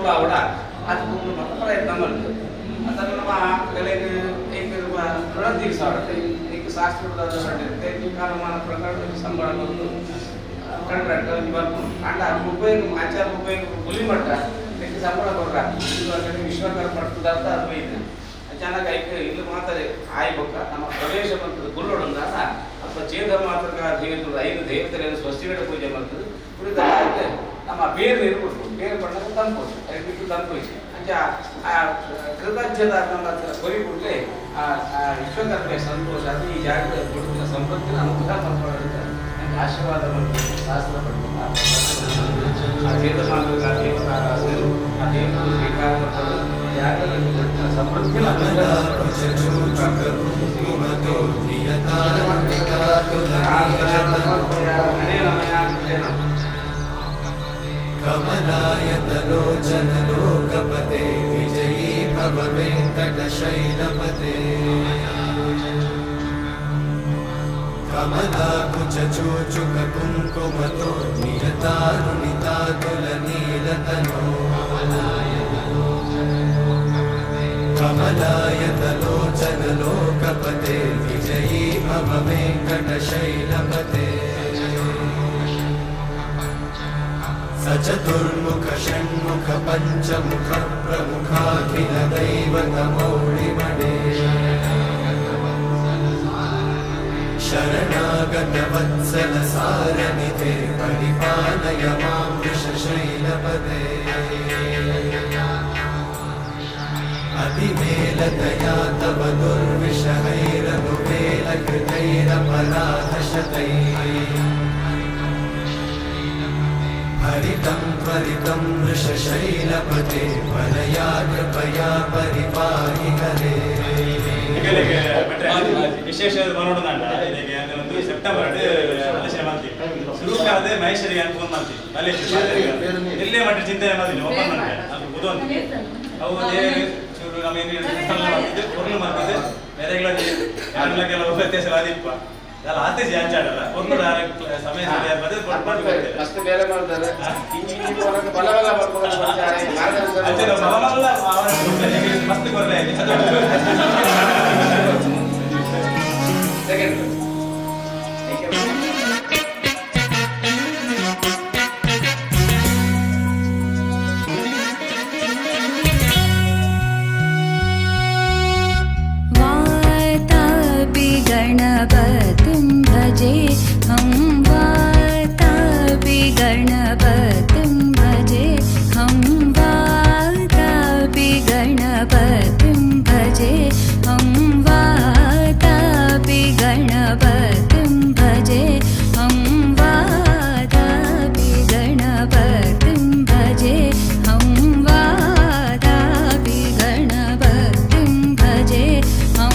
ಕೂಡ ಅವಡ ಅದು ಪ್ರಯತ್ನ ಮಾಡಿದ್ರು ಅದನ್ನು ನಮ್ಮ ಕಲೆಗೆ एक प्रणति साडते एक शास्त्ರದ ಸಾಡಿರುತ್ತೆ ಈ ಕಾಲಮಾನ ಪ್ರಕಾರ ಸಂಬಳ ಬಂದು ಕಾಂಟ್ರಾಕ್ಟ್ ಇವತ್ತು ಅಂಡ ಉಪಯೋಗ ಆಚಾರ ಉಪಯೋಗ ಹುಲಿ ಮಟ್ಟ ಇದಕ್ಕೆ ಸಂಬಳ ಕೊಡ್ರ ಇವಾಗ ವಿಶ್ವಕರ್ಮ ಪಡ್ತದ ಅದು ಇದೆ ಅಚಾನಕ ಇಲ್ಲಿ ಮಾತಾರೆ ಆಯ್ಬೇಕ ನಮ್ಮ ಪ್ರವೇಶ ಮಾಡ್ತದೆ ಗುರುಡೊಂದಾಗ ಅಥವಾ ಚೇದ ಮಾತ್ರಕ ದೇವತೆಗಳು 5 ದೇವತೆಗಳನ್ನು ಸ್ವಸ್ತಿಗಳ ಪೂಜೆ ಮಾಡ್ತದೆ ಉಳಿದ ನಮ್ಮ ಬೇರೆ ಇರ್ಬೋದು ಬೇರೆ ಪಡ್ದಾಗ ತಂಪು ಬಿಟ್ಟು ತಂಪು ಇದೆ ಕೃತಜ್ಞದ ನಮ್ಮ ಕೊರಿಬಿಟ್ರೆ ವಿಶ್ವಕರ್ಮ ಸಂತೋಷ ಅದು ಈ ಜಾಗದ ಕೊಡುತ್ತಿನ ಸಂಪತ್ತಿನ ಅನುಗ್ರಹ ಮಾಡ್ಕೊಳ್ಳೋದಕ್ಕೆ ನನಗೆ ಆಶೀರ್ವಾದ ಮಾಡಿ ಶಾಸ್ತ್ರ ಪಡ್ಕೊಂಡು ಆ ದೇವರ ಸ್ವೀಕಾರ ಮಾಡ್ಕೊಂಡು ಜಾಗದಲ್ಲಿ ಕೊಡುತ್ತಿನ ಸಂಪತ್ತಿನ कमलायतलोचनलोकपते विजयी भव वेङ्कटशैलपते कमलाकुचूचुककुङ्कुमतो नियतारुणितातुलनीलतनो कमलायतलोचनलोकपते विजयी भव वेङ्कटशैलपते सचतुर्मुख षण्मुख पञ्चमुख प्रमुखाखिल दैवतमौलिमणे शरणागत वत्सल सारनिधे परिपालय मां वृषशैलपदे अतिमेलतया तव दुर्विषहैरनुवेलकृतैरपराधशतैः हरितं त्वरितं वृषशैलपते वलया कृपया परिपाहि हरे ವಿಶೇಷ ಮನೋಡದಂಡ ಇದಕ್ಕೆ ಒಂದು ಸೆಪ್ಟೆಂಬರ್ ಆಲೋಚನೆ ಮಾಡ್ತೀವಿ ಶುರುಕಾದ ಮಹೇಶ್ವರಿಗೆ ಅನ್ಕೊಂಡು ಮಾಡ್ತೀವಿ ಅಲ್ಲಿ ಎಲ್ಲೇ ಮಾಡಿ ಚಿಂತನೆ ಮಾಡ್ತೀವಿ ಓಪನ್ ಮಾಡ್ತೀವಿ ಅದು ಬುಧವಂತ ಅವು ಶುರು ನಮ್ಮ ಏನು ಮಾಡ್ತಿದ್ದೆ ಪೂರ್ಣ ಮಾಡ್ತಿದ್ದೆ ಬೇರೆಗಳ ವ್ಯತ್ಯಾಸ ಆದಿಪ್ಪ ಅಲ್ಲ ಆತೆ ಜಾಂಚಾಡಲ್ಲ ಒಂದು ಸಮಯ ಬದಲು ಕೊಟ್ಟು ಅಷ್ಟು ಬೇರೆ ಮಾಡ್ತಾರೆ ಬಲ ಬಲ ಮಸ್ತ್ ಕೊರಲೆ ಸೆಕೆಂಡ್ गणपतिं भजे हम वातापि गणपतिं भजे हम वातापि गणपतिं भजे हम वातापि गणपतिं भजे हम वातापि गणपतिं भजे हम वातापि गणपतिं भजे हम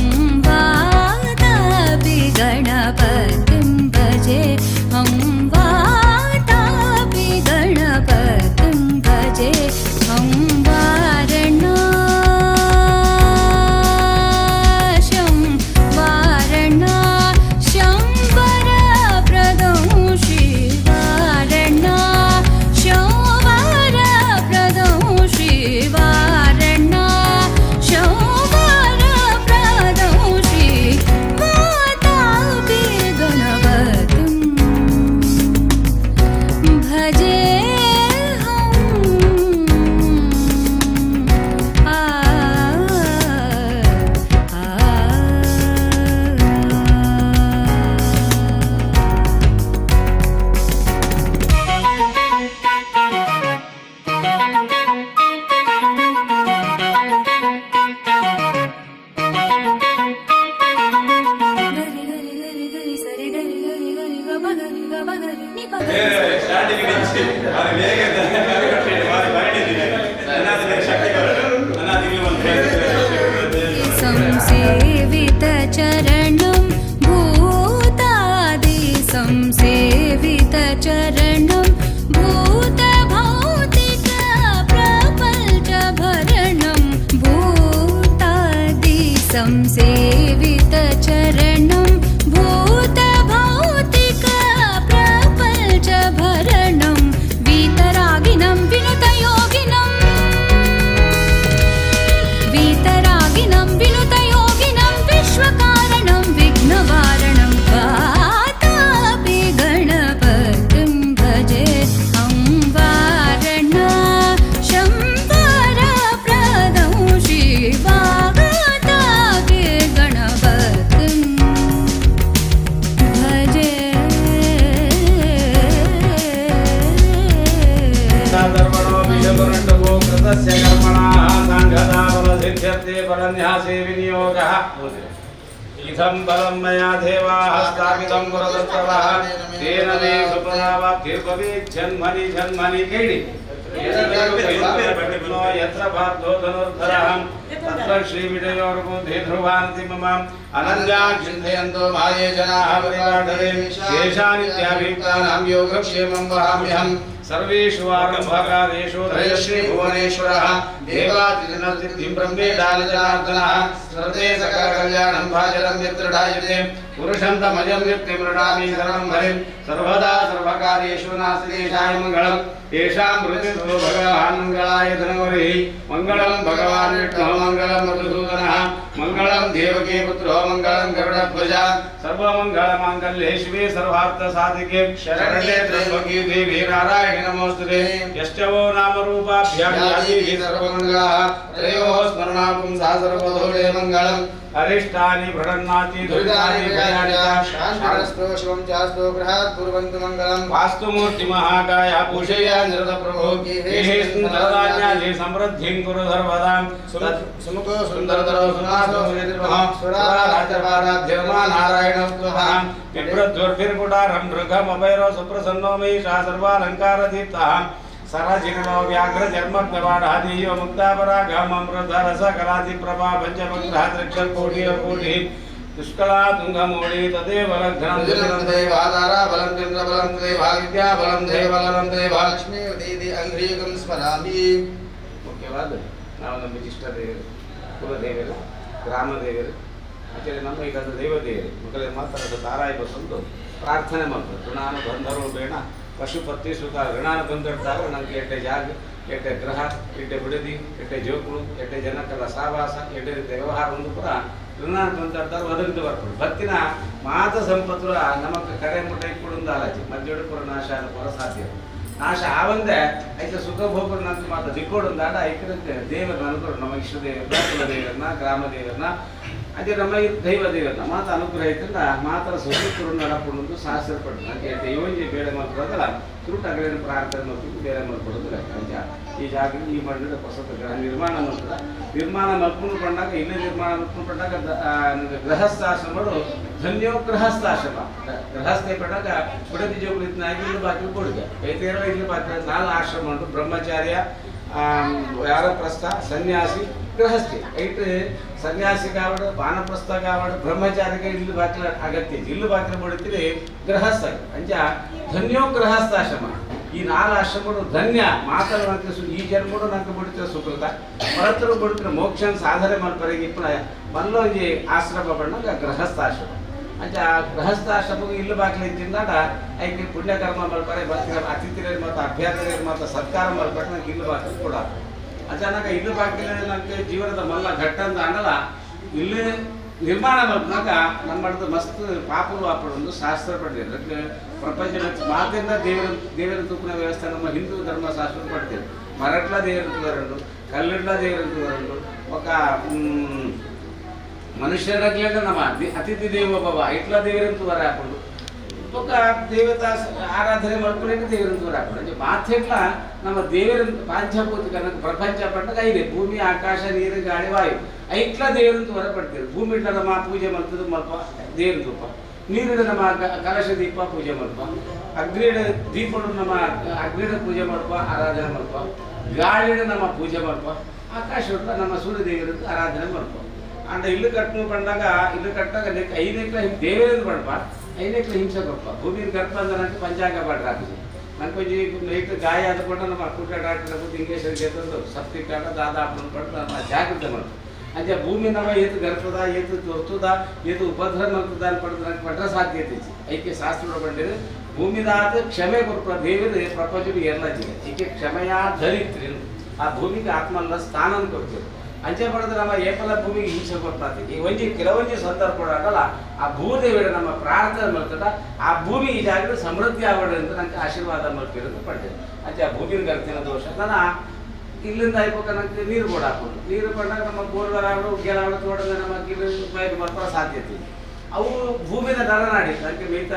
गणपतिं भजे हम वातापि गणपतिं भजे हम वारणास्यं वारणास्यं वरप्रदं श्रीवारणास्यं वरप्रदं श्रीवारणास्यं वरप्रदं श्री भजे संसेवित चरणं भूतादि संसेवित चरणं भूतभौतिक प्रपञ्च भरणं भूतादि संसेवित चरणं भूतभौतिक प्रपञ्च भरणं वीतरागिनं विनुतयोगिनं तस्य कर्मणः साङ्गदाबलसिद्ध्यर्थे फलन्यासे विनियोगः इदं बलं मया देवाः स्थापितं पुरदत्तवः तेन मे सुफलावाप्तिर्भवेत् जन्मनि जन्मनि केळि यत्र पार्थो धनुर्धरः तत्र श्रीविजयोर्बुद्धे ध्रुवान्ति मम अनन्यां चिन्तयन्तो माये जनाः परिवाढरे शेषानित्याभियुक्तानां योगक्षेमं वहाम्यहम् सर्वेषु आरम्भकारेषु त्रयश्री भुवनेश्वरः देवादिनसिद्धिं ब्रह्मेडालजनार्दनः सर्वे सकलकल्याणं भाजनं यत्र ढायते पुरुषं तमजं यत्ते मृडामि शरणं हरिं सर्वदा सर्वकार्येषु नास्ति देशाय मङ्गलम् येषां मृत्युः भगवान् मङ्गलाय धनवरिः मङ्गलं भगवान् विष्णुः मङ्गलं मधुसूदनः मङ्गलं देवकी पुत्रो मङ्गलं गरुडध्वजा सर्वमङ्गलमाङ्गल्ये शिवे सर्वार्थसाधिके शरण्ये त्र्यम्बके देवी नारायणि नमोस्तुते यश्चवो नामरूपाभ्यां याभिः सर्वमङ्गलाः त्रयोः स्मरणापुं सा सर्वतो मङ्गलम् अरिष्टानि भृडन्नाति दुरितानि भयानिता शास्त्रस्तु शिवं चास्तु गृहात् कुर्वन्तु मङ्गलं वास्तु मूर्ति महाकाय पूजया निरत प्रभो गेहे सुन्दरदान्यादि समृद्धिं कुरु सर्वदा सुमुखो सुन्दरतरो सुनासो सुनिर्मः सुराराजपाराध्यर्मा नारायणस्तुः विप्रद्वर्भिर्कुटारं मृगमभैरो सुप्रसन्नो मयिषा सर्वालङ्कारदीप्तः सरजिनो व्याघ्र जन्मग्नवाढादियो मुक्तापरागममृतरसकलादि प्रभा पंचमग्रहाद्रक्षर कोटि कोटि पुष्कला तुंगमूली तदेव लग्नं देवादारा बलं चंद्र बलं देवा विद्या बलं देवलं देवा लक्ष्मी देवी अंग्रीगं स्मरामि ಮುಖ್ಯವಾದ ನಾವು ನಮ್ಮ ಇಷ್ಟ ದೇವರು ಕುಲದೇವರು ಗ್ರಾಮದೇವರು ಆಚೆ ನಮ್ಮ ಈಗ ದೇವದೇವರು ಮಕ್ಕಳಿಗೆ ಮಾತ್ರ ತಾರಾಯಿ ಬಂದು ಪ್ರಾರ್ಥನೆ ಮಾಡ್ತಾರೆ ಋಣಾನು ಬಂದರು ಬೇಡ ಪಶುಪತಿ ಸುಖ ಋಣಾನು ಬಂದಿರ್ತಾಗ ನನಗೆ ಎಟ್ಟೆ ಜಾಗ ಎಟ್ಟೆ ಗ್ರಹ ಎಟ್ಟೆ ಬಿಡದಿ ಎಟ್ಟೆ ಜೋಕುಳು ಎಟ್ಟೆ ಜನಕ್ಕೆಲ್ಲ ಸಹವಾಸ ಎಟ್ಟೆ ರೀತಿಯ ವ್ಯವಹಾರ ಒಂದು ಕೂಡ ಋಣಾನು ಬಂದಿರ್ತಾರೆ ಒದಗಿದು ಬರ್ತಾರೆ ಬತ್ತಿನ ಮಾತ ಸಂಪತ್ತು ನಮಗೆ ಕರೆ ಮುಟ್ಟ ಇಟ್ಕೊಡುಂದಾಲಾಚಿ ಮಧ್ಯೊಡಪುರ ನಾಶ ಪರ ಸಾಧ್ಯ ನಾಶ ಆವಂದೆ ಐತೆ ಸುಖ ಭೋಗರು ನಂತ ಮಾತ ದಿಕ್ಕೋಡುಂದಾಡ ಐಕ್ಯದಂತೆ ದೇವರನ್ನ ಅನುಗ್ರಹ ನಮ್ಮ ಇಷ್ಟ ದೇವರನ್ನ ಕುಲದೇವರನ್ನ ಗ್ರಾಮದೇವರನ್ನ ಅದೇ ನಮ್ಮ ದೈವ ದೇವರನ್ನ ಮಾತ ಅನುಗ್ರಹ ಐತಂದ ಮಾತರ ಸುಖರು ನಡಪುಂಡು ಶಾಸ್ತ್ರಪಟ್ಟು ನನಗೆ ಯೋಜನೆ ಬೇರೆ ಮಾಡ್ಕೊಡೋದಲ್ಲ ತುರುಟಗಳಿನ ಪ್ರಾರ್ಥನೆ ಮಾಡ್ಕೊಂಡು ಬೇರೆ ಮಾಡ್ಕೊಡೋದಿಲ್ಲ ಅಂಜ ಈ ಜಾಗ ಈ ಮಾಡಿದ ಹೊಸ ಗ್ರಹ ನಿರ್ಮಾಣ ಮಾಡ್ತದ ನಿರ್ಮಾಣ ಮಲ್ಕೊಂಡು ಬಂದಾಗ ಇಲ್ಲೇ ನಿರ್ಮಾಣ ಮಲ್ಕೊಂಡು ಬಂದಾಗ ಗೃಹಸ್ಥಾಶ್ರಮಗಳು ಧನ್ಯೋ ಗೃಹಸ್ಥಾಶ್ರಮ ಗೃಹಸ್ಥೆ ಪಟ್ಟಾಗ ಬಿಡದಿ ಜೋಗುಲು ಇದ್ನ ಇಲ್ಲು ಬಾಕಿ ಕೊಡುಗೆ ಐತೇರ ಇಲ್ಲು ಬಾಕಿ 4 ಆಶ್ರಮ ಉಂಟು ಬ್ರಹ್ಮಚಾರ್ಯ ವ್ಯಾರಪ್ರಸ್ಥ ಸನ್ಯಾಸಿ ಗೃಹಸ್ಥಿ ಐಟ್ ಸನ್ಯಾಸಿ ಕಾವಡು ವಾನಪ್ರಸ್ಥ ಕಾವಡು ಬ್ರಹ್ಮಚಾರಿಗೆ ಇಲ್ಲು ಬಾಕಿಲ ಅಗತ್ಯ ಇಲ್ಲು ಬಾಕಿಲ ಬಿಡುತ್ತಿದೆ ಗೃಹಸ್ಥ ಅಂಚ ಧನ್ಯೋ ಗೃಹಸ್ಥಾಶ್ರಮ ಈ 4 ಆಶ್ರಮಗಳು ಧನ್ಯ ಮಾತಾಡುವಂತೆ ಈ ಜನ್ಮಗಳು ನಂಗೆ ಬಿಡುತ್ತಿರೋ ಸುಕೃತ ಹೊರತರು ಬಿಡುತ್ತಿರೋ ಮೋಕ್ಷನ ಸಾಧನೆ ಮಾಡ್ಪರಿಗೆ ಇಪ್ಪನ ಮಲ್ಲೋ ಈ ಆಶ್ರಮ ಬಣ್ಣಗ ಗೃಹಸ್ಥಾಶ್ರಮ ಅಂಚ ಗೃಹಸ್ಥಾಶ್ರಮಗೂ ಇಲ್ಲು ಬಾಗಿಲು ಇದ್ದಿಂದಾಡ ಐಕೆ ಪುಣ್ಯಕರ್ಮ ಮಲ್ಪರೆ ಬರ್ತಿರ ಅತಿಥಿರ ಮತ್ತು ಅಭ್ಯರ್ಥಿರ ಮತ್ತು ಸತ್ಕಾರ ಮಲ್ಪಟ್ಟು ನಂಗೆ ಇಲ್ಲು ಬಾಗಿಲು ಕೂಡ ಅಚಾನಕ ಇಲ್ಲು ಬಾಗಿಲು ನನಗೆ ಜೀವನದ ಮಲ್ಲ ಘಟ್ಟ ಅಂತ ಅನ್ನಲ್ಲ ಇಲ್ಲಿ ನಿರ್ಮಾಣ ಮಲ್ಪನಾಗ ನಮ್ಮ ಮಸ್ತ್ ಪಾಪರು ವಾಪಡು ಒಂದು ಶಾಸ್ತ್ರ ಪಡ್ತೀವಿ ಅದಕ್ಕೆ ಪ್ರಪಂಚದ ಮಾತಿಂದ ದೇವರ ತೂಪಿನ ವ್ಯವಸ್ಥೆ ನಮ್ಮ ಹಿಂದೂ ಧರ್ಮಶಾಸ್ತ್ರ ಪಡ್ತೀವಿ ಮರಟ್ಲ ದೇವರಂತೂ ವರಂಡು ಕಲ್ಲಿಡ್ಲ ದೇವರಂತೂ ವರಂಡು ఒక ಮನುಷ್ಯರಾಗ್ಲಿಂದ ನಮ್ಮ ಅತಿಥಿ ದೇವೋ ಭವ ಇಟ್ಲ ದೇವರಂತೂ ವರ ಹಾಕೊಂಡು ఒక ದೇವತಾ ಆರಾಧನೆ ಮಾಡ್ಕೊಂಡು ದೇವರಂತೂ ವರ ಹಾಕೊಂಡು ಮಾತೆಟ್ಲ ನಮ್ಮ ದೇವರಂತ ಪಾಂಚಭೂತಿಕ ಪ್ರಪಂಚ ಪಟ್ಟಗ ಇದೆ ಭೂಮಿ ಆಕಾಶ ನೀರು ಗಾಳಿ ವಾಯು ಐಟ್ಲ ದೇವರಂತೂ ವರ ಪಡ್ತೀವಿ ಭೂಮಿ ಇಟ್ಲ ನಮ್ಮ ಪೂಜೆ ಮಾಡ್ತದ ಮಲ್ಪ ದೇವರ ಧೂಪ ನೀರಿನ ನಮ್ಮ ಕಲಶ ದೀಪ ಪೂಜೆ ಮಲ್ಪ ಅಗ್ನಿಡ ದೀಪಗಳು ನಮ್ಮ ಅಗ್ನಿಡ ಪೂಜೆ ಮಲ್ಪ ಆರಾಧನೆ ಮಲ್ಪ ಗಾಳಿಡ ನಮ್ಮ ಪೂಜೆ ಮಲ್ಪ ಆಕಾಶ ನಮ್ಮ ಸೂರ್ಯ ದೇವರಂತೂ ಆರಾಧನೆ ಮಲ್ಪ ಅಂಡ ಇಲ್ಲು ಕಟ್ಟು ಬಂದಾಗ ಇಲ್ಲು ಕಟ್ಟಾಗ ಐದಕ್ಲ ದೇವೇಂದ್ರ ಬಡಪ ಐದಕ್ಲ ಹಿಂಸೆ ಕೊಪ್ಪ ಭೂಮಿನ ಗರ್ಭ ಅಂದ್ರೆ ನನಗೆ ಪಂಚಾಂಗ ಬಾಡ್ರ ಹಾಕಿದ್ವಿ ನನಗೆ ಕೊಂಚ ನೈಟ್ ಗಾಯ ಆದ್ಕೊಂಡು ನಮ್ಮ ಕುಟ ಡಾಕ್ಟರ್ ಇಂಗೇಶ್ವರ ಜೇತಂದು ಸಪ್ತಿ ಕಾಟ ದಾದ ಹಾಕೊಂಡು ಪಟ್ಟು ನಮ್ಮ ಜಾಗೃತಿ ಮಾಡ್ತು ಅಂಚೆ ಭೂಮಿ ನಮ್ಮ ಏತು ಗರ್ಭದ ಏತು ತೋರ್ತದ ಏತು ಉಪದ್ರ ಮಾಡ್ತದ ಅನ್ಪಡ್ದು ನನಗೆ ಪಟ್ಟ ಸಾಧ್ಯತೆ ಐಕೆ ಶಾಸ್ತ್ರ ಬಂದಿದೆ ಭೂಮಿದಾದ ಕ್ಷಮೆ ಕೊಡ್ಪ ದೇವರು ಪ್ರಪಂಚಕ್ಕೆ ಏರ್ಲಾಚಿಗೆ ಈಕೆ ಕ್ಷಮೆಯ ಧರಿತ್ರಿ ಆ ಭೂಮಿಗೆ ಆತ್ಮಲ್ಲ ಸ್ಥಾನ ಕೊಡ್ತೀವಿ ಅಂಚೆ ಪಡೆದ್ರೆ ನಮ್ಮ ಏಪಲ ಭೂಮಿಗೆ ಹಿಂಸೆ ಕೊಡ್ತಾರೆ ಈ ಒಂಜಿ ಕೆಲವೊಂದು ಸಂದರ್ಭ ಆಗಲ್ಲ ಆ ಭೂದೇವಿಯ ನಮ್ಮ ಪ್ರಾರ್ಥನೆ ಮಾಡ್ತದ ಆ ಭೂಮಿ ಈ ಜಾಗದಲ್ಲಿ ಸಮೃದ್ಧಿ ಆಗೋಣ ಅಂತ ನನಗೆ ಆಶೀರ್ವಾದ ಮಾಡ್ತಿರೋದು ಪಡ್ತೇವೆ ಅಂಚೆ ಆ ಭೂಮಿನ ಗರ್ತಿನ ದೋಷ ನಾನು ಇಲ್ಲಿಂದ ಐಪಕ್ಕ ನನಗೆ ನೀರು ಬೋರ್ಡ್ ಹಾಕೊಂಡು ನೀರು ಬಂದಾಗ ನಮ್ಮ ಬೋರ್ವೆಲ್ ಆಗೋದು ಗೆಲಾವಡು ತೋಟದ ನಮ್ಮ ಗಿಡ ಉಪಯೋಗ ಮಾಡ್ಕೊಳ್ಳೋ ಸಾಧ್ಯತೆ ಅವು ಭೂಮಿಯ ನರನಾಡಿ ಅದಕ್ಕೆ ಮಿಗತ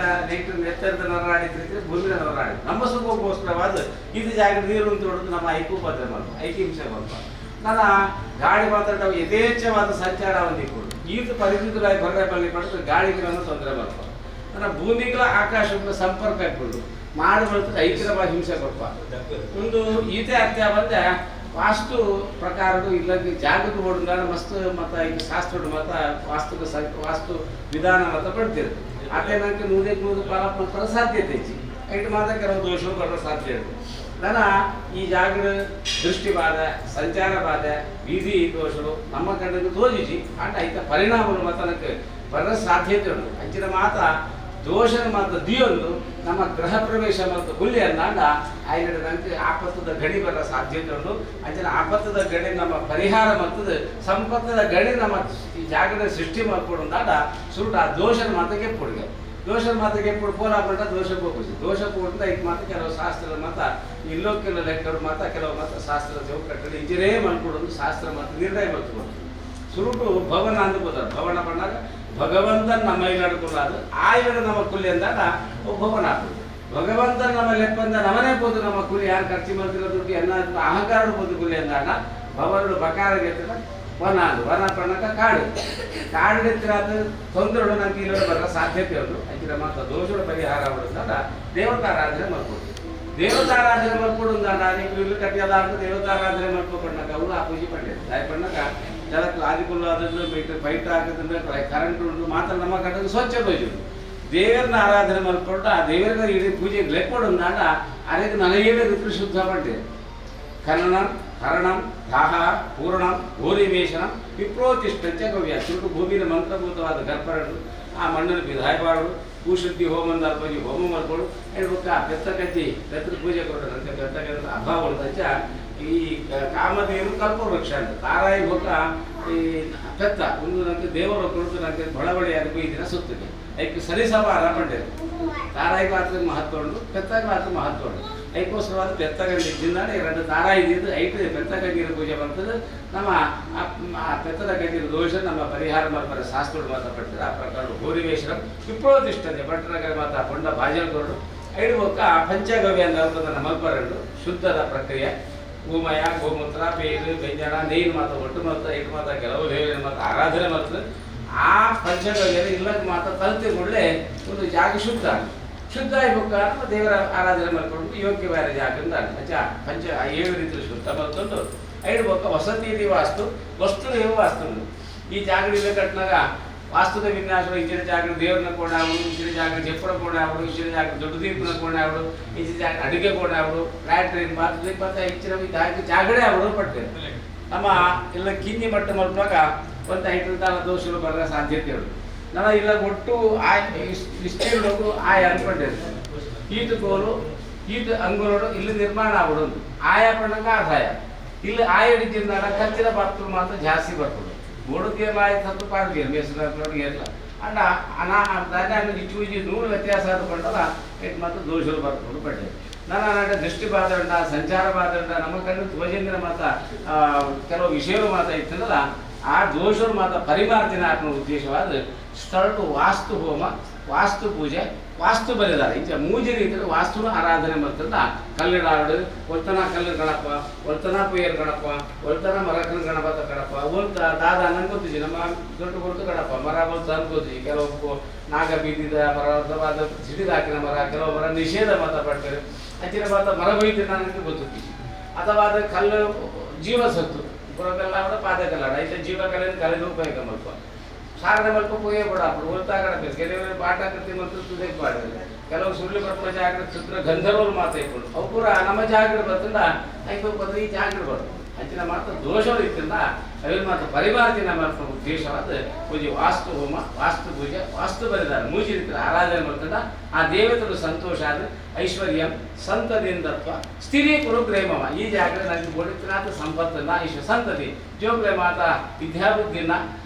ಎತ್ತರದ ನರನಾಡಿದ್ರೆ ಭೂಮಿಯ ನರನಾಡಿ ನಮ್ಮ ಸುಖಕ್ಕೋಸ್ಕರವಾದ ಇದು ಜಾಗ ನೀರು ಅಂತ ಹೊಡೆದು ನಮ್ಮ ಐಕ್ಯ ಭದ್ರ ಮಾಡ್ಬೋದು ಐಕ್ಯ ಹಿಂಸೆ ಮಾಡ್ಬೋದು ನನ್ನ ಗಾಡಿ ಮಾತಾಡ ಯಥೇಚ್ಛವಾದ ಸಂಚಾರ ಹೊಂದಿಕೊಂಡು ಈತ ಪರಿಮಿತರಾಗಿ ಹೊರಗಡೆ ಬರಲಿಕ್ಕೆ ಗಾಳಿಗಳನ್ನು ತೊಂದರೆ ಮಾಡ್ಬೋದು ನನ್ನ ಭೂಮಿಗಳ ಆಕಾಶಗಳ ಸಂಪರ್ಕ ಇಟ್ಕೊಂಡು ಮಾಡಿ ಬರ್ತದೆ ಐಕ್ಯವಾಗಿ ಹಿಂಸೆ ಕೊಡ್ಬಾರ್ದು ಒಂದು ಈತೆ ಅರ್ಥ ಬಂದೆ ವಾಸ್ತು ಪ್ರಕಾರಗಳು ಇಲ್ಲಕ್ಕೆ ಜಾಗದ ಓಡಿದಾಗ ಮಸ್ತ್ ಮತ್ತು ಈಗ ಶಾಸ್ತ್ರದ ಮತ ವಾಸ್ತು ವಿಧಾನ ಮತ ಪಡ್ತೀರಿ ಅದೇ ನನಗೆ ನೂರು ಪಾಲನ ಸಾಧ್ಯತೆ ಐತಿ ಐಟು ಮಾತ್ರ ಕೆಲವು ದೋಷಗಳು ಬರೋ ಸಾಧ್ಯ ಇರುತ್ತೆ ನನ್ನ ಈ ಜಾಗದ ದೃಷ್ಟಿವಾದ ಸಂಚಾರವಾದ ಬೀದಿ ದೋಷಗಳು ನಮ್ಮ ಕಡೆಗೆ ತೋಜಿಸಿ ಅಂಡ್ ಐತ ಪರಿಣಾಮಗಳು ಮತನಕ್ಕೆ ಬರೋ ಸಾಧ್ಯತೆ ಉಂಟು ಅಂಚಿನ ಮಾತ ದೋಷನ ಮಾತ್ರ ದಿಯೊಂದು ನಮ್ಮ ಗೃಹ ಪ್ರವೇಶ ಮತ್ತು ಹುಲಿ ಅಂದಾಗ ಆಯ್ದ ನನಗೆ ಆಪತ್ತದ ಗಡಿ ಬರೋ ಸಾಧ್ಯತೆ ಉಂಟು ಅಂಚಿನ ಆಪತ್ತದ ಗಡಿ ನಮ್ಮ ಪರಿಹಾರ ಮತ್ತು ಸಂಪತ್ತದ ಗಡಿ ನಮ್ಮ ಈ ಜಾಗದ ಸೃಷ್ಟಿ ಮಾಡ್ಕೊಂಡಾಗ ಸುರುಟ ಆ ದೋಷನ ಮಾತಕ್ಕೆ ಪುಡ್ಗೆ ದೋಷದ ಮಾತಿಗೆ ಪೋಲ ಪಟ್ಟ ದೋಷಕ್ಕೆ ಹೋಗಿಸಿ ದೋಷಕ್ಕೆ ಹೋಗ್ತಾ ಈಗ ಮಾತ್ರ ಕೆಲವು ಶಾಸ್ತ್ರದ ಮತ ಇಲ್ಲೋ ಕೆಲವು ಲೆಕ್ಕರು ಮಾತ್ರ ಕೆಲವು ಮಾತ್ರ ಶಾಸ್ತ್ರದ ಚೌಕಟ್ಟಲ್ಲಿ ಇಂಜಿರೇ ಮಾಡ್ಕೊಡೋದು ಶಾಸ್ತ್ರ ಮತ್ತು ನಿರ್ಣಯ ಮಾಡ್ಕೊಂಡು ಸುರುಟು ಭವನ ಅಂದ್ಬೋದಾರ ಭವನ ಬಂದಾಗ ಭಗವಂತನ ನಮ್ಮ ನಡ್ಕೊಳ್ಳೋದು ಆಯ್ದ ನಮ್ಮ ಕುಲಿ ಅಂದಾಗ ಭವನ ಆಗ್ಬೋದು ಭಗವಂತನ ನಮ್ಮ ಲೆಪ್ಪಂದ ನಮನೇ ಬೋದು ನಮ್ಮ ಕುಲಿ ಯಾರು ಖರ್ಚು ಮಾಡ್ತಿರೋ ದುಡ್ಡು ಎಲ್ಲ ಅಹಂಕಾರ ಬೋದು ಕುಲಿ ಅಂದಾಗ ಭವನಗಳು ಬಕಾರ ಗೆತ್ತಿನ ವನ ಅದು ವನ ಪಣ್ಣಕ ಕಾಡು ಅದು ತೊಂದರೆಗಳು ನಮ್ಗೆ ಇಲ್ಲಿ ಬರೋ ಸಾಧ್ಯತೆ ಉಂಟು ಅಂಚಿನ ಮಾತ್ರ ದೋಷಗಳ ಪರಿಹಾರ ಬಿಡುತ್ತಾಗ ದೇವತಾರಾಧನೆ ಮಾಡ್ಕೊಡ್ತೀವಿ ದೇವತಾರಾಧನೆ ಮಾಡ್ಕೊಡುಂದಾಗ ನೀವು ಇಲ್ಲಿ ಕಟ್ಟಿಯದಾರ್ಥ ದೇವತಾರಾಧನೆ ಮಾಡ್ಕೊಂಡಾಗ ಅವರು ಆ ಪೂಜೆ ಪಂಡಿತ ದಾಯಿ ಪಣ್ಣಕ ಜಲಕ್ಕೆ ಆದಿಕುಲ್ಲ ಆದ್ರೆ ಬೈಟ್ ಹಾಕಿದ್ರೆ ಕರೆಂಟ್ ಉಂಟು ಮಾತ್ರ ನಮ್ಮ ಕಡೆ ಸ್ವಚ್ಛ ಪೂಜೆ ದೇವರನ್ನ ಆರಾಧನೆ ಮಾಡ್ಕೊಂಡು ಆ ದೇವರ ಇಡೀ ಪೂಜೆಗೆ ಲೆಕ್ಕೊಡುಂದಾಗ ಅದಕ್ಕೆ ನನಗೇ ಋತು ಶುದ್ಧ ಪಂಡಿದೆ ಖನನಂ ಹರಣಂ ದಾಹ ಪೂರ್ಣಂ ಗೋರಿವೇಶನಂ ವಿಪ್ರೋತಿಷ್ಠಂಚ ಗವ್ಯ ಸುರುಟು ಭೂಮಿಯ ಮಂತ್ರಭೂತವಾದ ಗರ್ಭರಡು ಆ ಮಣ್ಣನ್ನು ಬಿದಾಯಬಾರದು ಭೂಶುದ್ಧಿ ಹೋಮಂದ ಅಲ್ಪಜಿ ಹೋಮ ಮಾಡ್ಕೊಂಡು ಹೇಳ್ಬೇಕು ಆ ಬೆತ್ತ ಕಜ್ಜಿ ಬೆತ್ತದ ಪೂಜೆ ಕೊಟ್ಟರಂತೆ ಬೆತ್ತ ಕಜ್ಜಿ ಅಭಾವ ಉಳಿದಂಚ ಈ ಕಾಮಧೇನು ಕಲ್ಪವೃಕ್ಷ ಅಂತ ತಾರಾಯಿ ಹೋಗ ಈ ಬೆತ್ತ ಒಂದು ನನಗೆ ದೇವರು ಕೊಡ್ತು ನನಗೆ ಬಡಬಡಿ ಅದಕ್ಕೂ ಈ ದಿನ ಸುತ್ತಿದೆ ಅದಕ್ಕೆ ಸರಿಸಮಾನ ಪಂಡಿದೆ ತಾರಾಯಿ ಮಾತ್ರ ಮಹತ್ವ ಉಂಟು ಬೆತ್ತಾಗ ಮಾತ್ರ ಮಹತ್ವ ಉಂಟು ಅದಕ್ಕೋಸ್ಕರವಾದ ಬೆತ್ತಗಂಡಿ ಇದ್ದಿಂದಾನೆ ಎರಡು ದಾರ ಇದ್ದಿದ್ದು ಐದು ಬೆತ್ತಗಂಡಿನ ಪೂಜೆ ಬರ್ತದೆ ನಮ್ಮ ಆ ಬೆತ್ತದ ಗಂಡಿನ ದೋಷ ನಮ್ಮ ಪರಿಹಾರ ಮಾಡ್ತಾರೆ ಶಾಸ್ತ್ರಗಳು ಮಾತಾಡ್ತಾರೆ ಆ ಪ್ರಕಾರ ಗೋರಿವೇಶ್ವರ ವಿಪ್ರೋತಿಷ್ಠತೆ ಭಟ್ರಗ ಮಾತಾ ಪೊಂಡ ಬಾಜಲ್ಗೊರಡು ಐದು ಒಕ್ಕ ಪಂಚಗವ್ಯ ಅಂತ ಮಲ್ಪರಡು ಶುದ್ಧದ ಪ್ರಕ್ರಿಯೆ ಗೋಮಯ ಗೋಮೂತ್ರ ಬೇರು ವ್ಯಂಜನ ನೇನು ಮಾತ್ರ ಒಟ್ಟು ಮಾತ್ರ ಐದು ಮಾತ್ರ ಕೆಲವು ದೇವರ ಮಾತ್ರ ಆರಾಧನೆ ಮಾತ್ರ ಆ ಪಂಚಗವ್ಯ ಇಲ್ಲಕ್ಕೆ ಮಾತ್ರ ಕಲ್ತಿಕೊಳ್ಳೆ ಒಂದು ಜಾಗ ಶುದ್ಧ ಇವಾಗ ದೇವರ ಆರಾಧನೆ ಮಾಡ್ಕೊಂಡು ಯೋಗ್ಯವಾದ ಜಾಗದಿಂದ ಪಂಚ 7 ರೀತಿಯ ಶುದ್ಧ ಮತ್ತೊಂದು ಐದು ಬೊಕ್ಕ ವಸತಿ ವಾಸ್ತು ವಸ್ತು ವಾಸ್ತು ಈ ಜಾಗದಲ್ಲಿ ಕಟ್ಟಿನಾಗ ವಾಸ್ತುದ ವಿನ್ಯಾಸ ಇಚ್ಚಿನ ಜಾಗ ದೇವ್ರನ್ನ ಕೋಣೆ ಅವರು ಇಚ್ಚಿನ ಜಾಗ ಜಪ್ಪಡ ಕೋಣೆ ಅವರು ಇಚ್ಚಿನ ಜಾಗ ದೊಡ್ಡ ದೀಪನ ಕೋಣೆ ಅವರು ಇಚ್ಚಿನ ಜಾಗ ಅಡುಗೆ ಕೋಣೆ ಅವರು ಲ್ಯಾಟ್ರಿನ್ ಬಾತ್ರೂಮ್ ಮತ್ತೆ ಇಚ್ಚಿನ ಜಾಗಡೆ ಅವರು ಪಡ್ತೇವೆ ನಮ್ಮ ಎಲ್ಲ ಕಿಂಜಿ ಮಟ್ಟ ಮಲ್ಪಾಗ ಒಂದು 5 ದೋಷಗಳು ಬರೋ ಸಾಧ್ಯತೆ ಉಂಟು ನಾನು ಇಲ್ಲ ಒಟ್ಟು ಇಷ್ಟೇಳು ಆಯ ಅನ್ಕೊಂಡಿರ್ತೀನಿ ಈತ ಗೋಲು ಈತ ಅಂಗುಲೋಡು ಇಲ್ಲಿ ನಿರ್ಮಾಣ ಆಗ್ಬಿಡೋದು ಆಯಾ ಪಣ್ಣಂಗ ಆದಾಯ ಇಲ್ಲಿ ಆಯ ಹಿಡಿದಿಂದ ಖರ್ಚಿನ ಬಾತ್ರೂಮ್ ಮಾತ್ರ ಜಾಸ್ತಿ ಬರ್ಬೋದು ಮೂಡುಗೆ ಮಾಯ ತಪ್ಪು ಪಾಡ್ಗೆ ಮೇಸಲೋಡಿಗೆ ಎಲ್ಲ ಅಂಡ ದಾನ್ಯ ಚೂಜಿ ನೂರು ವ್ಯತ್ಯಾಸ ಆದ್ಕೊಂಡಲ್ಲ ಇಟ್ಟು ಮಾತ್ರ ದೋಷಗಳು ಬರ್ಕೊಂಡು ಪಡ್ಡೆ ನನ್ನ ದೃಷ್ಟಿ ಬಾದಂಡ ಸಂಚಾರ ಬಾದಂಡ ನಮ್ಮ ಕಣ್ಣು ಧ್ವಜೇಂದ್ರ ಮಾತ ಕೆಲವು ವಿಷಯಗಳು ಮಾತ ಇತ್ತಂದಲ್ಲ ಆ ದೋಷರು ಮಾತ್ರ ಪರಿಮಾರ್ಜನೆ ಹಾಕೋ ಉದ್ದೇಶವಾದ ಸ್ಥಳದ ವಾಸ್ತು ಹೋಮ ವಾಸ್ತು ಪೂಜೆ ವಾಸ್ತು ಬರೆದಾರೆ ಇಂಚ ಮೂಜೆ ರೀತಿಯಲ್ಲಿ ವಾಸ್ತುನ ಆರಾಧನೆ ಮಾಡ್ತಂದ ಕಲ್ಲಿಡಾಡು ಒಲ್ತನ ಕಲ್ಲು ಗಣಪ ಒಲ್ತನ ಪುಯ್ಯರ್ ಗಣಪ ಒಲ್ತನ ಮರಕನ ಗಣಪತ ಗಣಪ ಒಲ್ತ ದಾದ ಅನ್ಕೋತೀವಿ ನಮ್ಮ ದೊಡ್ಡ ಕೊಡ್ತು ಗಣಪ ಮರ ಬಂತು ಅನ್ಕೋತೀವಿ ಕೆಲವು ನಾಗ ಬೀದಿದ ಮರವಾದ ಸಿಡಿದ ಹಾಕಿನ ಮರ ಕೆಲವು ಮರ ನಿಷೇಧ ಮಾತ ಪಡ್ತಾರೆ ಹಚ್ಚಿನ ಮಾತ ಮರ ಬೈತಿನ ನನಗೆ ಗೊತ್ತಿದ್ದೀವಿ ಅಥವಾ ಅದು ಕಲ್ಲು ಜೀವ ಸತ್ತು ಪುರಕಲ್ಲಾಡ ಪಾದಕಲ್ಲಾಡ ಐತೆ ಜೀವಕಲೆಯನ್ನು ಕಲೆದು ಉಪಯೋಗ ಮಲ್ಪ ಸಾಗರ ಮಲ್ಪ ಪೋಯೇ ಕೂಡ ಒಲ್ತಾಗಬೇಕು ಕೆಲವರು ಪಾಠ ಕೃತಿ ಮತ್ತು ತುದೇ ಪಾಡಿಲ್ಲ ಕೆಲವು ಸುಳ್ಳು ಬರ್ತನ ಜಾಗ್ರ ಚಿತ್ರ ಗಂಧರ್ವರು ಮಾತಾಡ್ಕೊಂಡು ಅವು ಪೂರ ನಮ್ಮ ಜಾಗ್ರ ಬರ್ತಂದ ಐದು ಬಂದ್ರೆ ಈ ಜಾಗ್ರ ಬರ್ತದೆ ಅಂಚಿನ ಮಾತ್ರ ದೋಷಗಳು ಇತ್ತಿಂದ ಅದ್ರ ಮಾತ್ರ ಪರಿಮಾರ್ಜನೆ ಮಾಡ್ಕೊಂಡು ಉದ್ದೇಶವಾದ ಪೂಜೆ ವಾಸ್ತು ಹೋಮ ವಾಸ್ತು ಪೂಜೆ ವಾಸ್ತು ಬರೆದಾರೆ ಮೂಜಿ ರೀತಿಯ ಆರಾಧನೆ ಮಾಡ್ಕೊಂಡ ಆ ದೇವತೆಗಳು ಸಂತೋಷ ಆದ್ರೆ ಐಶ್ವರ್ಯ ಸಂತದಿಂದತ್ವ ಸ್ಥಿರೀ ಕುರು ಪ್ರೇಮವ ಈ ಜಾಗ ನನಗೆ ಗೋಡಿತನಾಥ ಸಂಪತ್ತನ್ನ ಈಶ್ವರ ಸಂತತಿ ಜೋಗ್ರೆ ಮಾತ ವಿದ್ಯಾಬುದ್ಧಿನ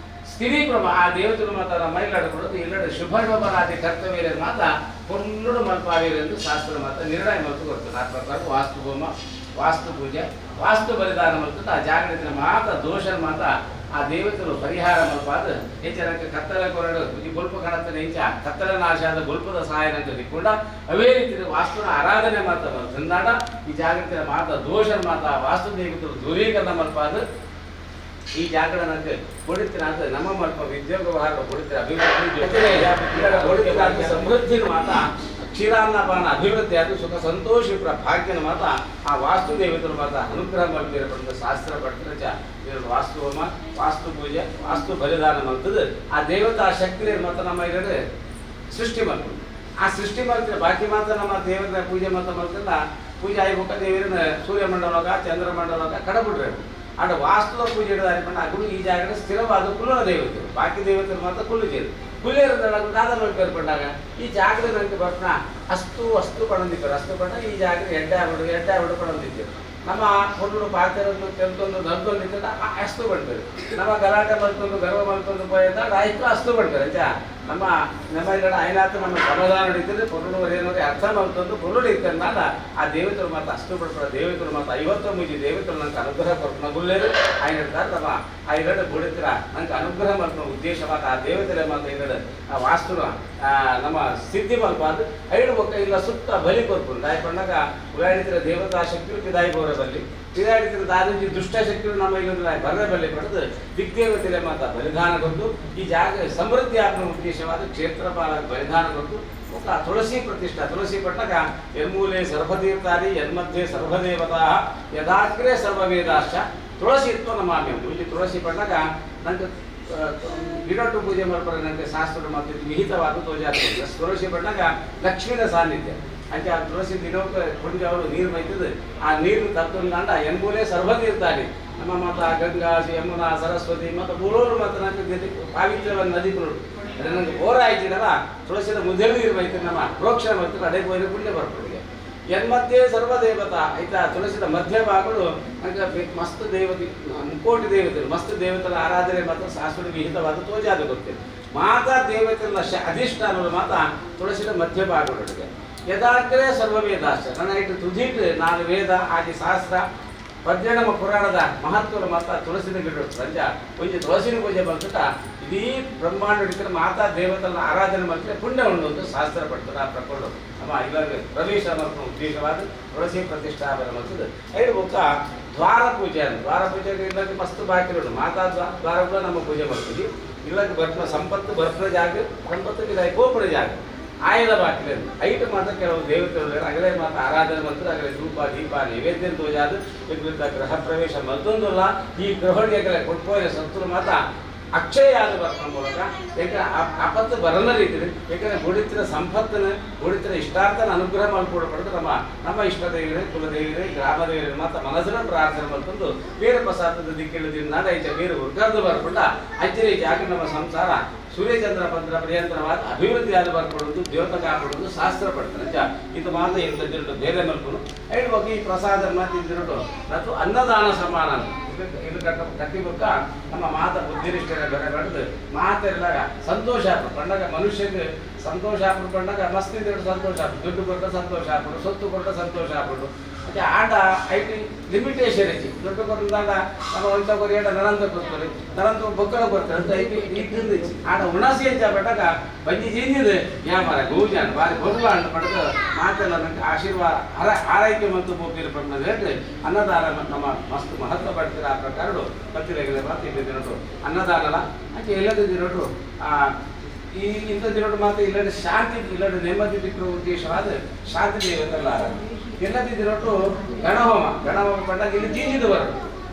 ಸ್ಥಿರೀ ಕ್ರಮ ಆ ದೇವತೆಗಳು ಮಾತ್ರ ಮೈಲಾಡಿಕೊಳ್ಳೋದು ಎಲ್ಲೆಡೆ ಶುಭೋಪರಾಧಿ ಕರ್ತವ್ಯ ಮಾತ್ರ ಪೊರ್ಲುಡು ಮಲ್ಪಾವಿರೆಂದು ಶಾಸ್ತ್ರ ಮಾತ್ರ ನಿರ್ಣಯ ಮತ್ತು ಕೊಡ್ತಾರೆ ಆ ಪ್ರಕಾರ ವಾಸ್ತು ಹೋಮ ವಾಸ್ತು ಪೂಜೆ ವಾಸ್ತು ಬಲಿದಾನ ಮತ್ತು ಆ ಜಾಗೃತಿನ ಮಾತ್ರ ದೋಷ ಮಾತ್ರ ಆ ದೇವತೆಗಳು ಪರಿಹಾರ ಮಲ್ಪಾದ ಹೆಚ್ಚನಕ್ಕೆ ಕತ್ತಲ ಕೊರಡು ಈ ಗೊಲ್ಪ ಕಾಣುತ್ತೆ ಹೆಂಚ ಕತ್ತಲ ನಾಶ ಆದ ಗೊಲ್ಪದ ಸಹಾಯನಂತ ತಿಕ್ಕೊಂಡ ಅವೇ ರೀತಿ ವಾಸ್ತುನ ಆರಾಧನೆ ಮಾತ ತಂದಾಡ ಈ ಜಾಗೃತಿಯ ಮಾತ ದೋಷ ಮಾತ ವಾಸ್ತು ದೇವತೆಗಳು ದೂರೀಕರಣ ಮಲ್ಪಾದ ಈ ಜಾಗಡ ನನಗೆ ಕೊಡುತ್ತೀನಿ ಅಂತ ನಮ್ಮ ಮಲ್ಪ ಉದ್ಯೋಗ ವ್ಯವಹಾರ ಕೊಡುತ್ತಾರೆ ಅಭಿವೃದ್ಧಿ ಸಮೃದ್ಧಿನ ಮಾತ ಕ್ಷೀರಾನ್ನಪಾನ ಅಭಿವೃದ್ಧಿ ಅದು ಸುಖ ಸಂತೋಷ ಭಾಗ್ಯನ ಮಾತ ಆ ವಾಸ್ತು ದೇವತೆಗಳ ಮಾತ ಅನುಗ್ರಹ ಮಲ್ಪಿರಪಡಿದ ಶಾಸ್ತ್ರ ಪಟ್ಟಿನ ವಾಸ್ತು ಹೋಮ ವಾಸ್ತು ಪೂಜೆ ವಾಸ್ತು ಬಲಿದಾನ ಮಲ್ತದ ಆ ದೇವತಾ ಶಕ್ತಿ ಮಾತ ನಮ್ಮ ಇರೋದು ಸೃಷ್ಟಿ ಮಲ್ಪು ಆ ಸೃಷ್ಟಿ ಮಲ್ತಿರ ಬಾಕಿ ಮಾತ್ರ ನಮ್ಮ ದೇವರ ಪೂಜೆ ಮಾತ ಮಲ್ತಲ್ಲ ಪೂಜೆ ಆಗಿಬೇಕ ದೇವರನ್ನ ಸೂರ್ಯಮಂಡಲವಾಗ ಚಂದ್ರಮಂಡಲವಾಗ ಕಡಬಿಡ್ರಿ ಅಡ ವಾಸ್ತುವ ಪೂಜೆ ಹಿಡಿದಾರಿಕೊಂಡು ಅದು ಈ ಜಾಗದ ಸ್ಥಿರವಾದ ಕುಲನ ದೇವತೆ ಬಾಕಿ ದೇವತೆಗಳು ಮಾತ್ರ ಕುಲ್ಲು ಸೇರು ಕುಲ್ಲೇರದಾಗ ದಾದ ಮಲ್ಪೇರ್ಕೊಂಡಾಗ ಈ ಜಾಗದ ನನಗೆ ಬರ್ತ ಅಷ್ಟು ಪಡೆದಿದ್ದರು ಅಷ್ಟು ಪಡ ಈ ಜಾಗದ ಎಡ್ಡೆ ಆಗ್ಬಿಡು ಪಡೆದಿದ್ದರು ನಮ್ಮ ಹೊರಡು ಪಾತ್ರೆಯನ್ನು ತೆರೆದೊಂದು ದರ್ದೊಂದಿದ್ದ ಅಷ್ಟು ಬಡ್ತಾರೆ ನಮ್ಮ ಗಲಾಟೆ ಮಲ್ಕೊಂಡು ಗರ್ವ ಮಲ್ಕೊಂಡು ಹೋಯ್ದಾಗ ಆಯ್ತು ಅಷ್ಟು ಬಡ್ತಾರೆ ಅಂಚ ನಮ್ಮ ಇಲ್ಲ ಐನಾಥ ನಮ್ಮ ಸಮಾಧಾನ ಹಿಡಿತಿದ್ರೆ ಪೊರುಣವರು ಏನಂದ್ರೆ ಅರ್ಥ ಮಲ್ಕೊಂಡು ಪೊರುಳು ಇರ್ತಂದಲ್ಲ ಆ ದೇವತೆಗಳು ಮಾತ್ರ ಅಷ್ಟು ಬಡ್ತಾರೆ ದೇವತೆಗಳು ಮಾತ್ರ 53 ದೇವತೆಗಳು ನಂಗೆ ಅನುಗ್ರಹ ಕೊಡ್ಕೊಂಡು ಗುಲ್ಲೇರು ಆಯ್ನ ಹೇಳ್ತಾರೆ ನಮ್ಮ ಆ ಎರಡು ಗುಡಿತರ ನಂಗೆ ಅನುಗ್ರಹ ಮಾಡ್ಕೊಂಡು ಉದ್ದೇಶ ಮಾತ್ರ ಆ ದೇವತೆಗಳ ಮಾತ್ರ ಎರಡು ಆ ವಾಸ್ತುನ ನಮ್ಮ ಸಿದ್ಧಿ ಮಲ್ಪಾದು ಐದು ಬೊಕ್ಕ ಇಲ್ಲ ಸುತ್ತ ಬಲಿ ಕೊರ್ಕೊಂಡು ದಾಯ್ಕೊಂಡಾಗ ಉಳಾಡಿತಿರ ದೇವತಾ ಶಕ್ತಿಗಳು ಪಿದಾಯಿ ಗೋರ ಬಲ್ಲಿ ಪಿದಾಡಿತಿರ ದಾದಾಜಿ ದುಷ್ಟ ಶಕ್ತಿಗಳು ನಮ್ಮ ಇಲ್ಲದ ಬರ್ರೆ ಬಲ್ಲಿ ಪಡೆದು ದಿಗ್ದೇವತೆಗಳ ಮಾತ್ರ ಬಲಿದಾನ ಕೊಟ್ಟು ಈ ಜಾಗ ಸಮೃದ್ಧಿ ಆಗುವ ಉದ್ದೇಶವಾದ ಕ್ಷೇತ್ರಪಾಲ ಬಲಿದಾನ ಕೊಟ್ಟು ತುಳಸಿ ಪ್ರತಿಷ್ಠಾ ತುಳಸಿ ಪಟ್ಟಕ ಯನ್ಮೂಲೆ ಸರ್ವತೀರ್ಥಾರಿ ಯನ್ಮಧ್ಯೆ ಸರ್ವದೇವತಾ ಯದಾಗ್ರೆ ಸರ್ವವೇದಾಶ್ಚ ತುಳಸಿ ಇತ್ತು ನಮ್ಮ ಇಲ್ಲಿ ತುಳಸಿ ಪಟ್ಟಕ ನಂಗೆ ಗಿಡಟ್ಟು ಪೂಜೆ ಮಾಡ್ತಾರೆ ನನಗೆ ಶಾಸ್ತ್ರದ ಮತ್ತು ವಿಹಿತವಾದ ತೋಜಾತ ತುಳಸಿ ಪಟ್ಟಕ ಲಕ್ಷ್ಮೀನ ಸಾನ್ನಿಧ್ಯ ಅಂತ ಆ ತುಳಸಿ ದಿನಕ್ಕೆ ಕೊಂಡಿ ಅವರು ನೀರು ಮೈತದ ಆ ನೀರು ತಪ್ಪಂಡ ಎನ್ಮೂಲೆ ಸರ್ವತೀರ್ಥಾರಿ ನಮ್ಮ ಮಾತ ಗಂಗಾ ಯಮುನಾ ಸರಸ್ವತಿ ಮತ್ತು ಮೂರೂರು ಮತ್ತು ನನಗೆ ಪಾವಿತ್ರವಾದ ನದಿಗಳು ನನಗೆ ಬೋರ ಆಯ್ತಿದಲ್ಲ ತುಳಸಿದ ಮುದ್ದೆಲು ನೀರು ಬೈತಾರೆ ನಮ್ಮ ಪ್ರೋಕ್ಷ ಮತ್ತು ಅಡೆ ಬೋಯ್ರೆ ಪುಣ್ಯ ಬರ್ತದೆ ಯನ್ಮಧ್ಯೆ ಸರ್ವದೇವತಾ ಆಯ್ತಾ ತುಳಸಿದ ಮಧ್ಯ ಭಾಗಗಳು ನನಗೆ ಮಸ್ತ್ ದೇವತೆ ಮುಕ್ಕೋಟಿ ದೇವತೆಗಳು ಮಸ್ತ್ ದೇವತೆಗಳ ಆರಾಧನೆ ಮಾತ್ರ ಶಾಸ್ತ್ರ ವಿಹಿತವಾದ ತೋಜಾದ ಗೊತ್ತಿದೆ ಮಾತಾ ದೇವತೆಗಳ ಅಧಿಷ್ಠಾನಗಳು ಮಾತ್ರ ತುಳಸಿದ ಮಧ್ಯ ಭಾಗಗಳಿಗೆ ಯದಾಗ್ರೆ ಸರ್ವವೇದಾಶ್ಚ ನನ್ನ ಇಟ್ಟು ತುದಿಟ್ಟು ನಾನು ವೇದ ಆಗಿ ಶಾಸ್ತ್ರ ಪದ್ಯ ನಮ್ಮ ಪುರಾಣದ ಮಹತ್ವದ ಮಾತ್ರ ತುಳಸಿನ ಗಿಡ ಸಂಜ ಪೂಜೆ ತುಳಸಿನ ಪೂಜೆ ಬಂದ್ಬಿಟ್ಟ ಇಡೀ ಬ್ರಹ್ಮಾಂಡ ಹಿಡಿತಾರೆ ಮಾತಾ ದೇವತೆಗಳ ಆರಾಧನೆ ಮಾಡಿದ್ರೆ ಪುಣ್ಯ ಉಂಡು ಅಂತ ಶಾಸ್ತ್ರ ಪಡ್ತಾರೆ ಆ ಪ್ರಕೊಂಡು ನಮ್ಮ ಇವಾಗ ಪ್ರವೇಶ ಮಾಡ್ಕೊಂಡು ಉದ್ದೇಶವಾದ ತುಳಸಿ ಪ್ರತಿಷ್ಠಾಪನೆ ಮಾಡ್ತದೆ ಐದು ಬುಕ್ಕ ದ್ವಾರ ಪೂಜೆ ಅಂತ ದ್ವಾರ ಪೂಜೆ ಇಲ್ಲಕ್ಕೆ ಮಸ್ತ್ ಬಾಕಿರೋದು ಮಾತಾ ದ್ವಾರಗಳು ನಮ್ಮ ಪೂಜೆ ಮಾಡ್ತೀವಿ ಇಲ್ಲಕ್ಕೆ ಬರ್ತ ಸಂಪತ್ತು ಬರ್ಪನ ಜಾಗ ಸಂಪತ್ತು ಇದಾಗಿ ಗೋಪುರ ಜಾಗ ಆಯದ ಬಾಕಿಲೆ ಐಟು ಮಾತ್ರ ಕೆಲವು ದೇವತೆಗಳು ಅಗಲೇ ಮಾತ್ರ ಆರಾಧನೆ ಮಾಡ್ತಾರೆ ಅಗಲೇ ಧೂಪ ದೀಪ ನೈವೇದ್ಯ ತೋಜಾದು ಇದರಿಂದ ಗೃಹ ಪ್ರವೇಶ ಮತ್ತೊಂದಲ್ಲ ಈ ಗೃಹಣಿಯಗಲೇ ಕೊಟ್ಕೋಯ ಸತ್ರು ಮಾತ್ರ ಅಕ್ಷಯಾದ ಬರ್ತ ಮೂಲಕ ಯಾಕಂದ್ರೆ ಆಪತ್ತು ಬರಲ್ಲ ರೀತಿ ಯಾಕಂದ್ರೆ ಗುಡಿತಿನ ಸಂಪತ್ತನ ಗುಡಿತಿನ ಇಷ್ಟಾರ್ಥನ ಅನುಗ್ರಹ ಮಾಡಿಕೊಡಬಾರ್ದು ನಮ್ಮ ಇಷ್ಟ ದೇವರೇ ಕುಲದೇವರೇ ಗ್ರಾಮ ದೇವರೇ ಮಾತ್ರ ಮನಸ್ಸಿನ ಪ್ರಾರ್ಥನೆ ಮಾಡ್ಕೊಂಡು ಬೇರೆ ಪ್ರಸಾದದ ದಿಕ್ಕಿಳಿದಿಂದ ಐಚ ಬೇರೆ ಹುರ್ಕರ್ದು ಬರ್ಕೊಂಡ ಅಂಚನೆ ಜಾಗ ನಮ್ಮ ಸಂಸಾರ ಸೂರ್ಯಚಂದ್ರ ಪಂದ್ರ ಪ್ರಿಯಂತರವಾದ ಅಭಿವೃದ್ಧಿ ಆದ ಬರ್ಕೊಡೋದು ದೇವತಕ ಹಾಕೊಡೋದು ಶಾಸ್ತ್ರ ಪಡ್ತಾರೆ ಇದು ಮಾತ್ರ ಇಂಥದ್ದು ಬೇರೆ ಮಲ್ಕೊಂಡು ಐದು ಬಗ್ಗೆ ಈ ಪ್ರಸಾದ ಮಾತು ಇಂದಿರೋದು ಮತ್ತು ಅನ್ನದಾನ ಸಮಾನ ಇದು ಕಟ್ಟಿಬುಕ್ಕ ನಮ್ಮ ಮಾತ ಬುದ್ಧಿನಿಷ್ಠರ ಬೆಲೆ ಬೆಳೆದು ಮಾತೆಲ್ಲ ಸಂತೋಷ ಪಂಡಗ ಮನುಷ್ಯಗೆ ಸಂತೋಷ ಹಾಕ್ಬಿಟ್ಟು ಪಂಡಗ ಮಸ್ತಿ ಸಂತೋಷ ಹಾಕ್ಬಿಟ್ಟು ದುಡ್ಡು ಕೊಟ್ಟ ಸಂತೋಷ ಹಾಕ್ಬಿಟ್ಟು ಸೊತ್ತು ಕೊಟ್ಟ ಸಂತೋಷ ಹಾಕ್ಬಿಟ್ಟು ಮತ್ತೆ ಆಟ ಐಟಿ ಲಿಮಿಟೇಷನ್ ಐತಿ ದುಡ್ಡು ಕೊಟ್ಟಿದ್ದಾಗ ನಮ್ಮ ಒಂದ ಕೊರಿ ಆಟ ನರಂತ ಕೊಡ್ತಾರೆ ನರಂತ ಬೊಕ್ಕಳ ಕೊಡ್ತಾರೆ ಅಂತ ಐತಿ ಇದ್ದಿದ್ದು ಆಟ ಉಣಸಿ ಅಂತ ಬೆಟ್ಟಕ ಬಂಜಿ ಜೀನಿದೆ ಯಾಮಾರ ಗೋಜಾನ್ ಬಾರಿ ಭಗವ ಅಂತ ಪಡೆದು ಮಾತೆಲ್ಲ ನನಗೆ ಆಶೀರ್ವಾದ ಆರೈಕೆ ಮತ್ತು ಬೋಗಿರು ಪಡೆದ ಹೇಳಿ ಅನ್ನದಾನ ನಮ್ಮ ಮಸ್ತ್ ಮಹತ್ವ ಪಡ್ತೀರ ಆ ಪ್ರಕಾರ ಪತ್ತಿರಗಲೆ ಮಾತು ಇಲ್ಲಿ ದಿನಟು ಅನ್ನದಾನಲ್ಲ ಹಾಗೆ ಎಲ್ಲದ ದಿನಟು ಈ ಇಂಥ ದಿನಟು ಮಾತು ಇಲ್ಲದ ಶಾಂತಿ ಇಲ್ಲದ ನೆಮ್ಮದಿ ಬಿಟ್ಟರು ಉದ್ದೇಶವಾದ ಶಾಂತಿ ದೇವತೆಲ್ಲ ಎಲ್ಲದಿ ದಿನಟು ಗಣಹೋಮ ಪಂಡಾಗ ಇಲ್ಲಿ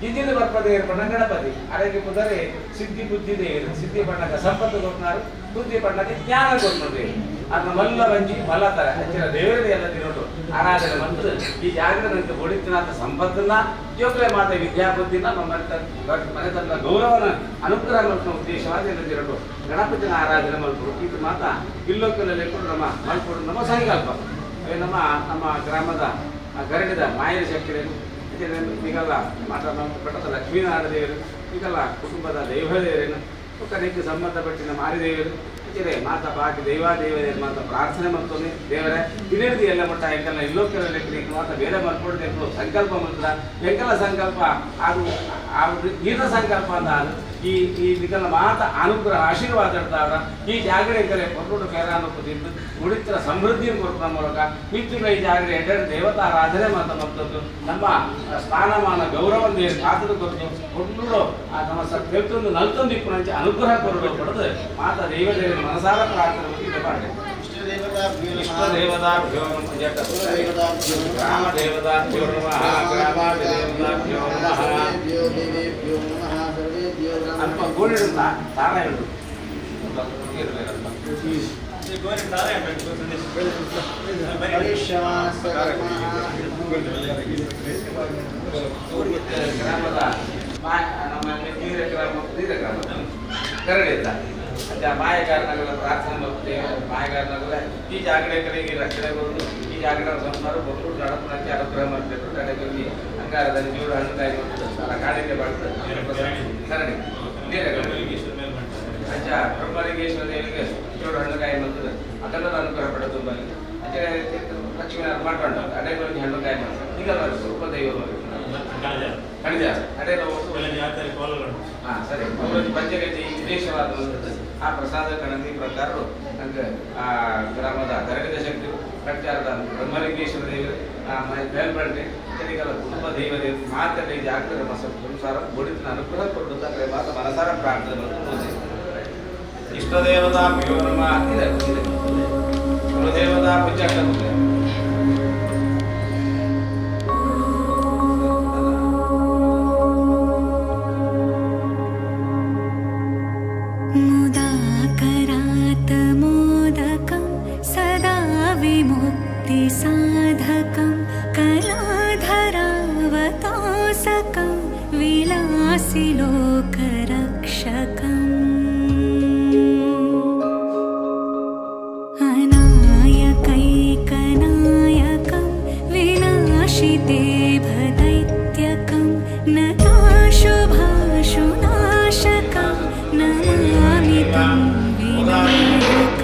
ಜಿಂಜಿದ ಬರ್ಪದೆ ಪಂಡ ಗಣಪತಿ ಆರೋಗ್ಯ ಪುದರೆ ಸಿದ್ಧಿ ಬುದ್ಧಿ ದೇವರು ಸಿದ್ಧಿ ಪಂಡಾಗ ಸಂಪತ್ತು ಕೊಟ್ಟನಾರು ಬುದ್ಧಿ ಪಂಡಾಗ ಜ್ಞಾನ ಕೊಟ್ಟರು ಅದನ್ನ ಮಲ್ಲ ಬಂಜಿ ಮಲ್ಲತರ ಹೆಚ್ಚಿನ ದೇವರೇ ಎಲ್ಲ ದಿನಟು ಆರಾಧನೆ ಬಂದು ಈ ಜಾಗರಣೆ ಹೊಡಿತಿನಾಥ ಸಂಪತ್ತನ್ನ ಜೋಗ್ಲೆ ಮಾತ ವಿದ್ಯಾಬುದ್ಧಿನ ಮನೆತನ ಗೌರವನ ಅನುಗ್ರಹ ಮಾಡ್ಕೊಂಡು ಉದ್ದೇಶವಾದ ಎಲ್ಲ ದಿನಟು ಗಣಪತಿನ ಆರಾಧನೆ ಮಾಡ್ಕೊಂಡು ಇದು ಮಾತ ಇಲ್ಲೋಕಲ್ಲಿ ಕೂಡ ನಮ್ಮ ಮಾಡ್ಕೊಂಡು ನಮ್ಮ ಸಂಕಲ್ಪ ನಮ್ಮ ಗ್ರಾಮದ ಗರಡಿದ ಮಾಯನ ಶಕ್ತಿರೇನು ಈಗೆಲ್ಲ ಮಾತಾಡ ಲಕ್ಷ್ಮೀನಾರಾಯಣ ದೇವರು ಈಗೆಲ್ಲ ಕುಟುಂಬದ ದೈವದೇವರೇನು ಕಡೆಗೆ ಸಂಬಂಧಪಟ್ಟಿನ ಮಾರಿದೇವರು ಹೆಚ್ಚಿದೆ ಮಾತಾ ಬಾಕಿ ದೈವಾದೇವರೇನು ಮಾತ್ರ ಪ್ರಾರ್ಥನೆ ಮಾಡ್ತಾನೆ ದೇವರೇ ಇನ್ನಿಡ್ದು ಎಲ್ಲ ಮಟ್ಟ ಎಂಕೆಲ್ಲ ಇಲ್ಲೋಕೆಲ್ಲ ಮಾತ್ರ ಬೇರೆ ಮಾಡ್ಕೊಡ್ಬೇಕು ಸಂಕಲ್ಪ ಮಾಡ್ತಾರೆ ಎಂಕೆಲ್ಲ ಸಂಕಲ್ಪ ಅದು ನೀರಿನ ಸಂಕಲ್ಪ ಅಂತ ಈ ಇದನ್ನ ಮಾತ ಅನುಗ್ರಹ ಆಶೀರ್ವಾದ ಇರ್ತಾರ ಈ ಜಾಗಡೆ ಕರೆ ಪೊಟ್ಟು ಫೇರಾನುಪತಿದ್ದು ಗುಡಿತರ ಸಮೃದ್ಧಿ ಕೊಡುವ ಮೂಲಕ ಮಿತ್ರ ಈ ಜಾಗಡೆ ಎಡ್ಡೆ ದೇವತಾರಾಧನೆ ಮತ್ತು ನಮ್ಮ ಸ್ಥಾನಮಾನ ಗೌರವವನ್ನು ಖಾತದ ಕೊಟ್ಟು ಕೊಟ್ಟು ನಮ್ಮ ಕೆಲಸೊಂದು ನಲ್ತೊಂದಿಪ್ಪು ನಂಚೆ ಅನುಗ್ರಹ ಕೊರಡು ಪಡೆದು ಮಾತ ದೈವದೇವರ ಮನಸಾರ ಪ್ರಾರ್ಥನೆ ಬಗ್ಗೆ ಮಾಡಿ ಇಷ್ಟ ದೇವತಾಭ್ಯೋ ಗ್ರಾಮ ದೇವತಾಭ್ಯೋ ನಮಃ ಗ್ರಾಮ ದೇವತಾಭ್ಯೋ ನಮಃ ಅಲ್ಪ ಗೋಳಿಡುತ್ತ ತಾರ ಹೇಳು ಗ್ರಾಮದ ನಮ್ಮ ನೀರ ಗ್ರಾಮ ಕರಡಿದ್ದ ಅದೇ ಮಾಯಗಾರನಗರ ಪ್ರಾರ್ಥನೆ ಮಾಡ್ತೇವೆ ಮಾಯಗಾರನಗರ ಈ ಜಾಗಡೆ ಕಡೆಗೆ ರಕ್ಷಣೆ ಬರುವುದು ಈ ಜಾಗಡೆ ಸಂಸಾರ ಬಹುದು ನಡಪನಕ್ಕೆ ಅನುಗ್ರಹ ಮಾಡಬೇಕು ಕಡೆಗೆ ಅಂಗಾರದಲ್ಲಿ ಜೋಡು ಹಣ್ಣುಕಾಯಿ ಮಾಡ್ತಾರೆ ಕಾಡಿಗೆ ಮಾಡ್ತಾರೆ ಕರಡಿ ಅಜ್ಜ ಬ್ರಹ್ಮಲಿಂಗೇಶ್ವರ ದೇವರಿಗೆ ಜೋಡು ಹಣ್ಣುಕಾಯಿ ಮಾಡ್ತದೆ ಅದೆಲ್ಲ ಅನುಗ್ರಹ ಪಡೆದು ಬಂದು ಅಜ್ಜ ಲಕ್ಷ್ಮೀನಾರಾಯಣ ಮಾಡ್ಕೊಂಡು ಅಡೆಗಳಿಗೆ ಹಣ್ಣುಕಾಯಿ ಮಾಡ್ತಾರೆ ಈಗ ಸ್ವಲ್ಪ ದೈವ ಕಡಿದ ಅಡೆ ಹಾಂ ಸರಿ ಅವರೊಂದು ಪಂಚಗಜ್ಜೆ ವಿಶೇಷವಾದಂಥದ್ದು ಆ ಪ್ರಸಾದ ಗಣತಿ ಪ್ರಕಾರ ನಂಗೆ ಆ ಗ್ರಾಮದ ಕರಡಿದ ಶಕ್ತಿ ಪ್ರಚಾರದ ಬ್ರಹ್ಮಲಿಂಗೇಶ್ವರ ದೇವರು ಮೇಲ್ಬಂಡೆ ಇದರಿಗೆಲ್ಲ ಕುಟುಂಬ ದೈವದೇ ಮಾತಲ್ಲಿ ಜಾಗೃತ ನಮ್ಮ ಸಂಸಾರ ಗೋಡಿನ ಅನುಗ್ರಹ ಕೊಡುತ್ತಾರೆ ಮಾತ ಮನಸಾರ ಪ್ರಾರ್ಥನೆ ಮತ್ತು ಇಷ್ಟ ದೇವತಾ ನಮಃ ಇದೆ ಕುಲದೇವತಾ ಪೂಜಾ साधकं कलाधरावतासकं विलासिलोकरक्षकम् अनायकैकनायकं विनाशिते भदैत्यकं नताशुभाशुनाशकं नमामि तं विनायकम्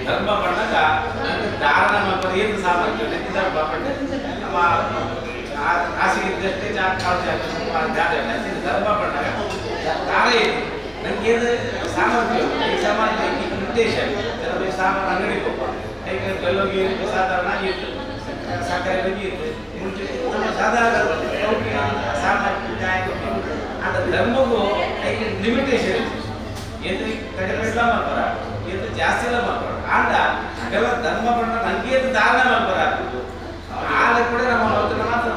ಧರ್ಮ ಪಂಡಗ ಧಾರಣ ಪರ್ಯಂತ ಸಾಮರ್ಥ್ಯ ನಮ್ಮ ಆಸೆಗಿದ್ದಷ್ಟೇ ಧರ್ಮ ಪಂಡಗ ಧಾರೆ ನನಗೆ ಸಾಮರ್ಥ್ಯ ಈ ಸಾಮರ್ಥ್ಯ ಉದ್ದೇಶ ಕೆಲವೊಂದು ಸಾಮಾನು ಅಂಗಡಿ ಹೋಗ ಈಗ ಕೆಲವೊಂದು ಸಾಧಾರಣ ಇತ್ತು ಸಕ್ಕರೆ ಬಜ್ಜಿ ಇತ್ತು ಮುಂಚೆ ಸಾಧಾರಣ ಸಾಮರ್ಥ್ಯ ಅದು ಧರ್ಮಗೂ ಐಕೆ ಲಿಮಿಟೇಷನ್ ಇದು ಕಡಿಮೆ ಇಲ್ಲ ಮಾಡ್ತಾರ ಇದು ಜಾಸ್ತಿ ಇಲ್ಲ ಮಾಡ್ತಾರ ಆಂಡ ಕೆಲವು ಧರ್ಮ ಪಂಡ ನನಗೆ ಧಾರಣ ಮಾಡ್ತಾರ ಆಗ ಕೂಡ ನಮ್ಮ ಮಾತ್ರ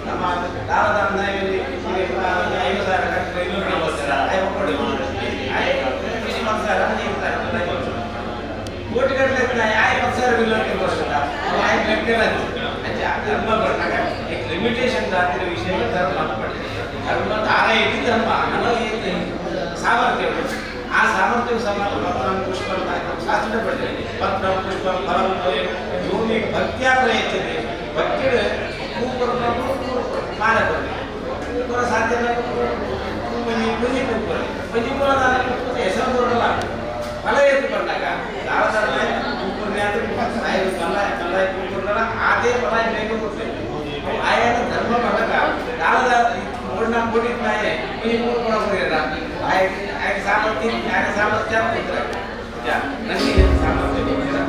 ನಮ್ಮ ದಾನದಾನ 50,000 ಕಟ್ಟಿದ್ರೆ 250,000 ಕೊಡಿ ಕೋಟಿ ಗಟ್ಟಲೆ 50,000 ಬಿಲ್ಲೋಕ್ಕೆ ಬರ್ತದ ಧರ್ಮ ಪಂಡಾಗ ಲಿಮಿಟೇಷನ್ ದಾತಿರ ವಿಷಯ ಧರ್ಮ ಧರ್ಮ ದಾರ ಐತಿ ಧರ್ಮ ಅನ್ನೋ ಸಾಮರ್ಥ್ಯ ಆ ಸಾಮರ್ಥ್ಯ ಸಮಾನ ಪುಷ್ಪ ಶಾಸ್ತ್ರ ಪಡ್ತಾರೆ ಪತ್ರ ಪುಷ್ಪ ಫಲ ಯೋಗಿ ಭಕ್ತಿಯ ಪ್ರಯತ್ನಿದೆ ಭಕ್ತಿ ಮಾನವರು ಸಾಧ್ಯ ಪುಂಜಿ ಕೂಪರು ಪುಂಜಿ ಕೂರದ ಹೆಸರು ಬರೋಲ್ಲ ಫಲ ಎತ್ತುಕೊಂಡಾಗ ದಾಳದಾರ ಕೂಪರ್ನೇ ಆದರೂ ಕಲ್ಲ ಕೂಪರ್ನಲ್ಲ ಅದೇ ಫಲ ಹೇಗೆ ಕೊಡ್ತೇವೆ ಆಯಾದ ಧರ್ಮ ಬಂದಾಗ ದಾಳದಾರ ಮೂರ್ನ ಕೊಟ್ಟಿದ್ದಾನೆ ಪುಂಜಿ ಕೂರ್ಕೊಂಡು ಹೋಗಿರ ಆಯ್ಕೆ ಸಾಮರ್ಥ್ಯ ಕೊಡ್ತಾರೆ ನನಗೆ ಸಾಮರ್ಥ್ಯ ಕೊಡ್ತೀರಾ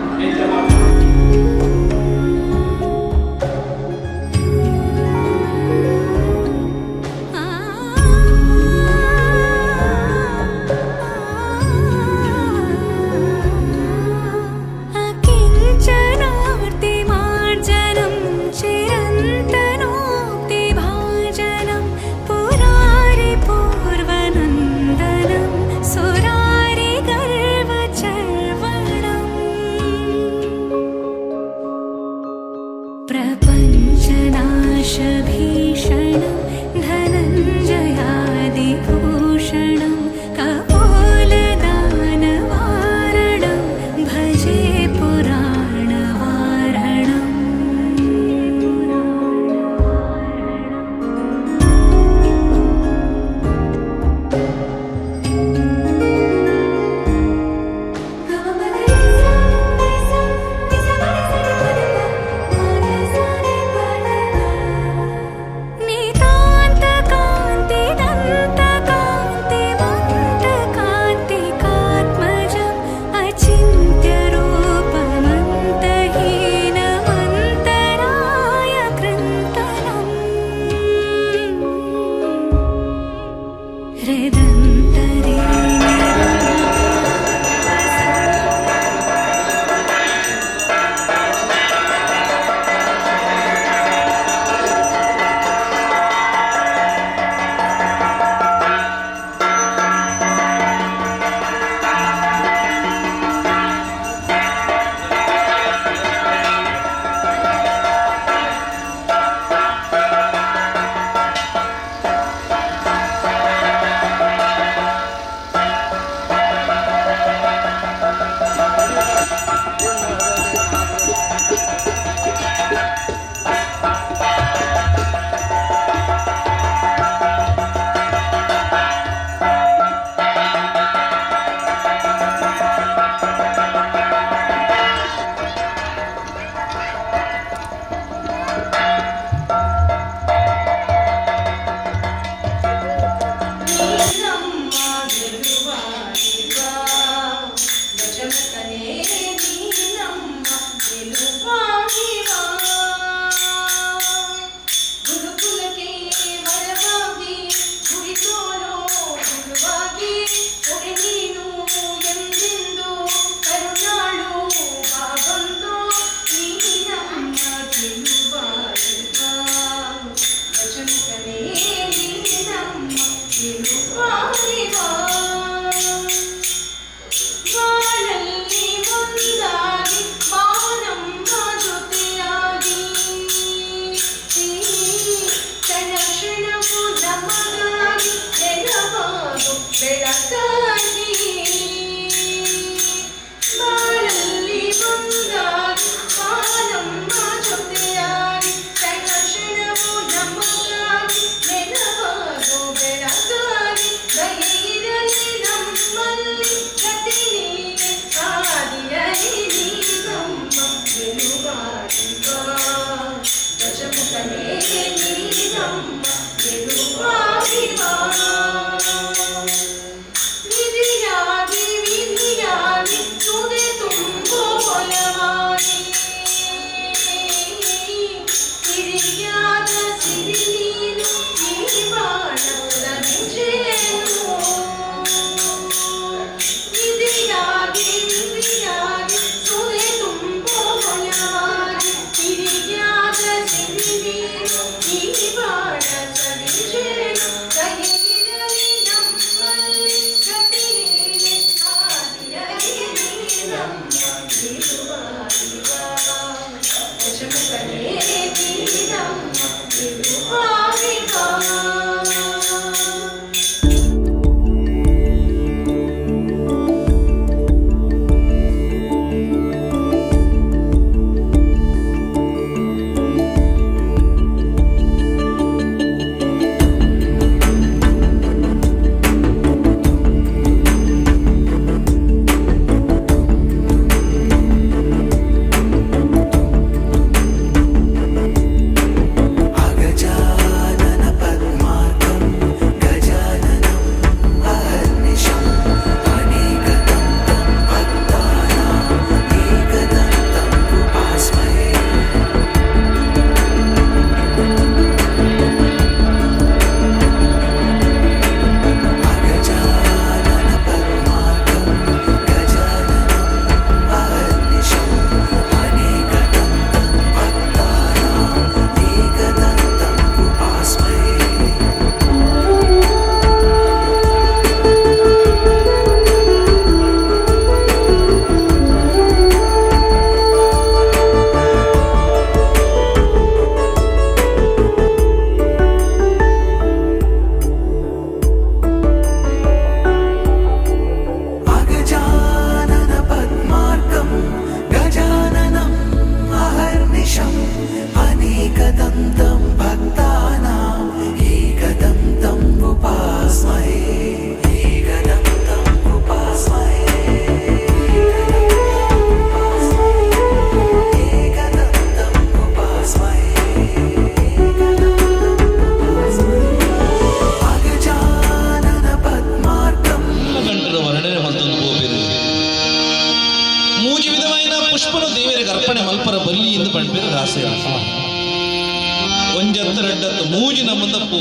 ಮುಂದಪ್ಪು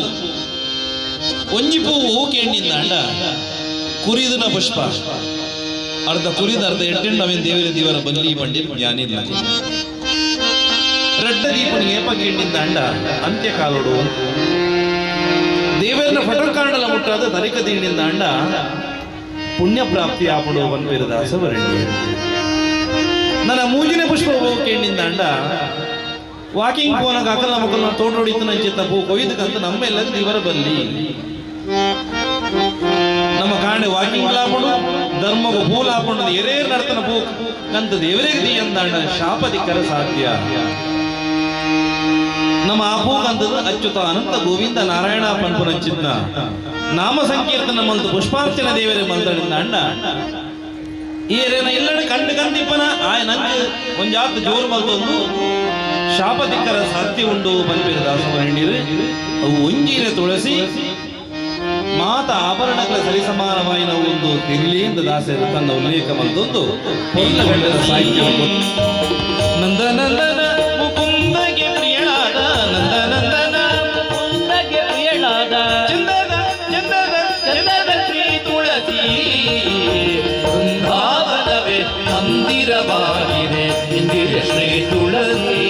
ಒಂಜಿ ಪೂವು ಕೇಣಿಂದ ಅಂಡ ಕುರಿದನ ಪುಷ್ಪ ಅರ್ಧ ಕುರಿದ ಅರ್ಧ ಎಟ್ಟೆಂಡು ಅವೇನು ದೇವರ ಬಲ್ಲಿ ಬಂಡಿ ಜ್ಞಾನಿಲ್ಲ ರೆಡ್ಡ ದೀಪನಿಗೆ ಏಪ ಕೇಳಿಂದ ಅಂಡ ಅಂತ್ಯಕಾಲೋಡು ದೇವರನ್ನ ಫಟೋ ಕಾಣಲ ಮುಟ್ಟಾದ ತರಿಕ ದೀಣಿಂದ ಅಂಡ ಪುಣ್ಯ ಪ್ರಾಪ್ತಿ ಆಪಡು ಬಂದಿರ ದಾಸವರಣ್ಯ ನನ್ನ ಮೂಜಿನ ಪುಷ್ಪ ಕೇಳಿಂದ ಅಂಡ ವಾಕಿಂಗ್ ಪೋನಾಗ ಅಕಲ ಮಕ್ಕಳನ್ನ ತೋಟೊಡಿತು ನಂಚಿತ್ತ ಪೂ ಕೊಯ್ದಕ್ಕಂತ ನಮ್ಮೆಲ್ಲ ದೇವರ ಬಲ್ಲಿ ನಮ್ಮ ಕಾಣೆ ವಾಕಿಂಗ್ ಲಾಪಡು ಧರ್ಮಗೂ ಪೂ ಲಾಪಡು ಎರೇರು ನಡ್ತನ ಪೂ ಕಂತ ದೇವರಿಗೆ ದೀಯಂದಾಂಡ ಶಾಪದಿಕ್ಕರ ಸಾಧ್ಯ ನಮ್ಮ ಆಪೂಗಂತದ ಅಚ್ಯುತ ಅನಂತ ಗೋವಿಂದ ನಾರಾಯಣ ಪಂಪುನಂಚಿದ್ನ ನಾಮ ಸಂಕೀರ್ತನ ಮಲ್ತು ಪುಷ್ಪಾರ್ಚನ ದೇವರೇ ಮಲ್ತಡಿಂದ ಅಂಡ ಈರೇನ ಇಲ್ಲಡ ಕಂಡು ಕಂದಿಪ್ಪನ ಆಯ ನಂಗೆ ಒಂಜಾತ್ ಜೋರು ಮಲ್ತೊಂದು ಶಾಪದಿಕ್ಕರ ಸಾಧ್ಯ ಉಂಡು ಬಂದಿರ ದಾಸವರಣ್ಯರು ಅವು ಒಂಜಿನ ತುಳಸಿ ಮಾತ ಆಭರಣಗಳ ಸರಿಸಮಾನವಾಯಿನ ಒಂದು ತಿರ್ಲಿಯಿಂದ ದಾಸರು ತನ್ನ ಉಲ್ಲೇಖ ಮಲ್ತೊಂದು ಪೊಲ್ಲಗಂಡರ ಸಾಹಿತ್ಯ ನಂದನಂದನ ಮುಕುಂದಗೆ ಪ್ರಿಯಳಾದ ನಂದನಂದನ ಮುಕುಂದಗೆ ಪ್ರಿಯಳಾದ ಚಂದದ ಚಂದದ ಚಂದದ ಶ್ರೀ ತುಳಸಿ ಬೃಂದಾವನವೇ ಮಂದಿರವಾಗಿದೆ ಇಂದಿರ ಶ್ರೀ ತುಳಸಿ